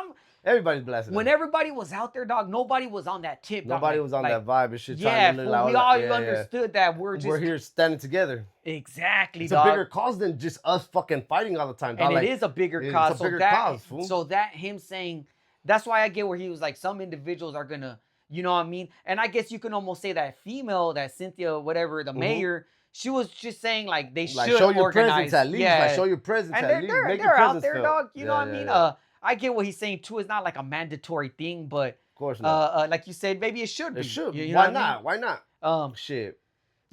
everybody's blasted. When everybody was out there, dog, nobody was on that tip. Nobody was on that vibe and shit. Yeah, we all understood that we're here standing together. Exactly, it's dog. a bigger cause than just us fucking fighting all the time, dog. And it is a bigger cause. So that him saying, that's why I get where he was like, some individuals are gonna, you know what I mean? And I guess you can almost say that female, that Cynthia, whatever, the mayor, she was just saying like they should show your organize. presence at least. Yeah. Like show your presence and at least. They're out there, dog. You know what I mean? I get what he's saying too. It's not like a mandatory thing, but of course not. Like you said, maybe it should be. It should. You Why know not? Why not? Shit.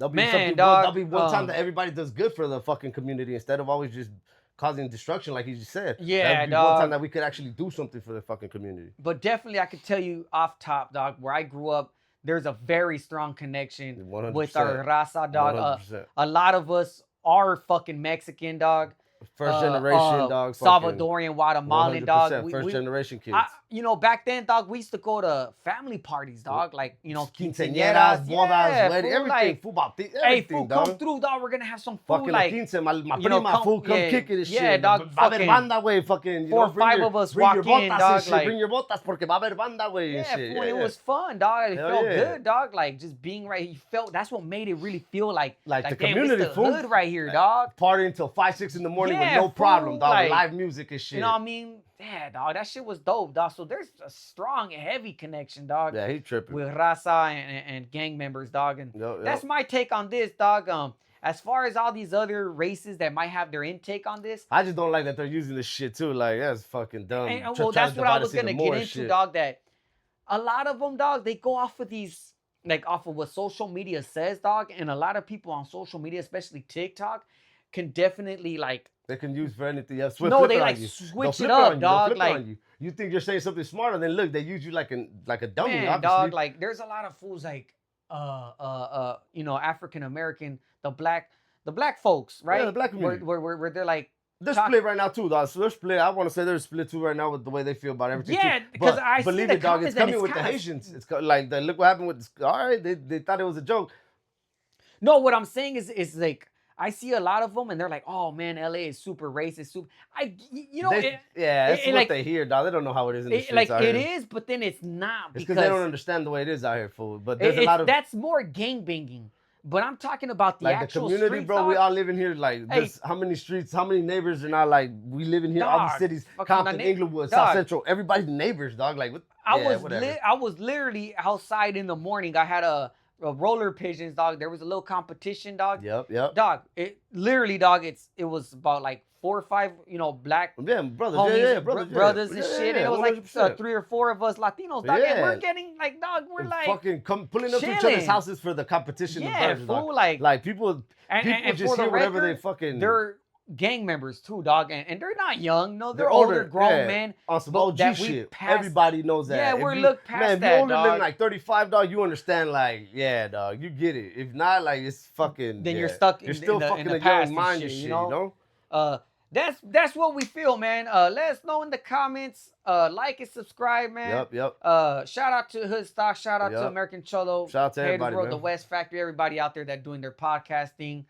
That'll be Man, something. dog, That'll be one time that everybody does good for the fucking community instead of always just causing destruction, like you just said. Yeah, that'd be dog. one time that we could actually do something for the fucking community. But definitely, I could tell you off top, dog, where I grew up, there's a very strong connection 100%. with our raza, dog. 100%. A lot of us are fucking Mexican, dog. First generation, dog. Salvadorian, Guatemalan, dog. First generation kids. You know, back then, dog, we used to go to family parties, dog. Like, you know, quinceañeras, bodas, wedding, everything. Like, food, hey, fool, come through, dog. We're gonna have some food. Fucking like, quince, my prima, fool, come kick it and shit. Yeah, dog. Va a haber banda, güey. Fucking, 4 or 5 of us walk in, dog. Like, bring your botas porque va a haber banda, güey. Yeah, shit. fool, it was fun, dog. It felt good, dog. Like, just being right. You felt, that's what made it really feel like the damn, community, it's the hood right here, dog. Party until 5, 6 in the morning with no fool, problem, dog. like, Live music and shit. You know what I mean? Yeah, dog. That shit was dope, dog. So there's a strong, heavy connection, dog. Yeah, he tripping. With raza and gang members, dog. And that's my take on this, dog. As far as all these other races that might have their intake on this, I just don't like that they're using this shit too. Like, that's fucking dumb. And, well, that's what I was gonna get into, dog. That a lot of them, dog, they go off of these, like off of what social media says, dog. And a lot of people on social media, especially TikTok, can definitely like. They can use for anything else. No, they like switch it up, dog. Like you think you're saying something smarter, then look, they use you like a dummy. Man, obviously. dog. Like there's a lot of fools like you know, African American, the black folks, right? Yeah, the black community. Where they're like. They're split right now too, dog. So they're split. I want to say they're split too right now with the way they feel about everything. Yeah, too. because but I believe see it, dog. It's coming with the kinda... Haitians. It's like look what happened with this. All right, they thought it was a joke. No, what I'm saying is like. I see a lot of them, and they're like, "Oh man, LA is super racist." You know, that's what they hear, dog. They don't know how it is in the streets like out it here. is, but then it's not because they don't understand the way it is out here, fool. But there's a lot of that's more gangbanging. But I'm talking about the actual the community, streets, bro. dog. We all live in here. Like, how many streets, how many neighbors are not like we live in here? All these cities, Compton, Inglewood, South Central. Everybody's neighbors, dog. Like, what? I was literally outside in the morning. I had a roller pigeons, dog. There was a little competition, dog. Yep. Dog, it literally, dog. It was about like 4 or 5, you know, black brothers, homies, brothers and shit. And it was 100%. like 3 or 4 of us Latinos, dog. And we're getting like, dog, we're like fucking pulling up to each other's houses for the competition. Yeah, fool, dog. like people just hear whatever they fucking. They're gang members too, dog, and they're not young. No, they're older, grown men. On some OG shit. Everybody knows that. Yeah, we're look past that, if you're dog. Living like 35, dog, you understand, like, yeah, dog, you get it. If not, like, it's fucking. Then you're stuck. You're still fucking in the a past young mind and and shit, shit, you know? That's what we feel, man. Let us know in the comments. Like and subscribe, man. Yep. Shout out to Hoodstocks. Shout out to American Cholo. Shout out to everybody, Road, man. The West Factory. Everybody out there that doing their podcasting.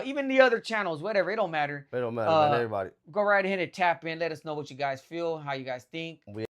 Even the other channels, whatever. It don't matter. It don't matter, man. Everybody. Go right ahead and tap in. Let us know what you guys feel, how you guys think.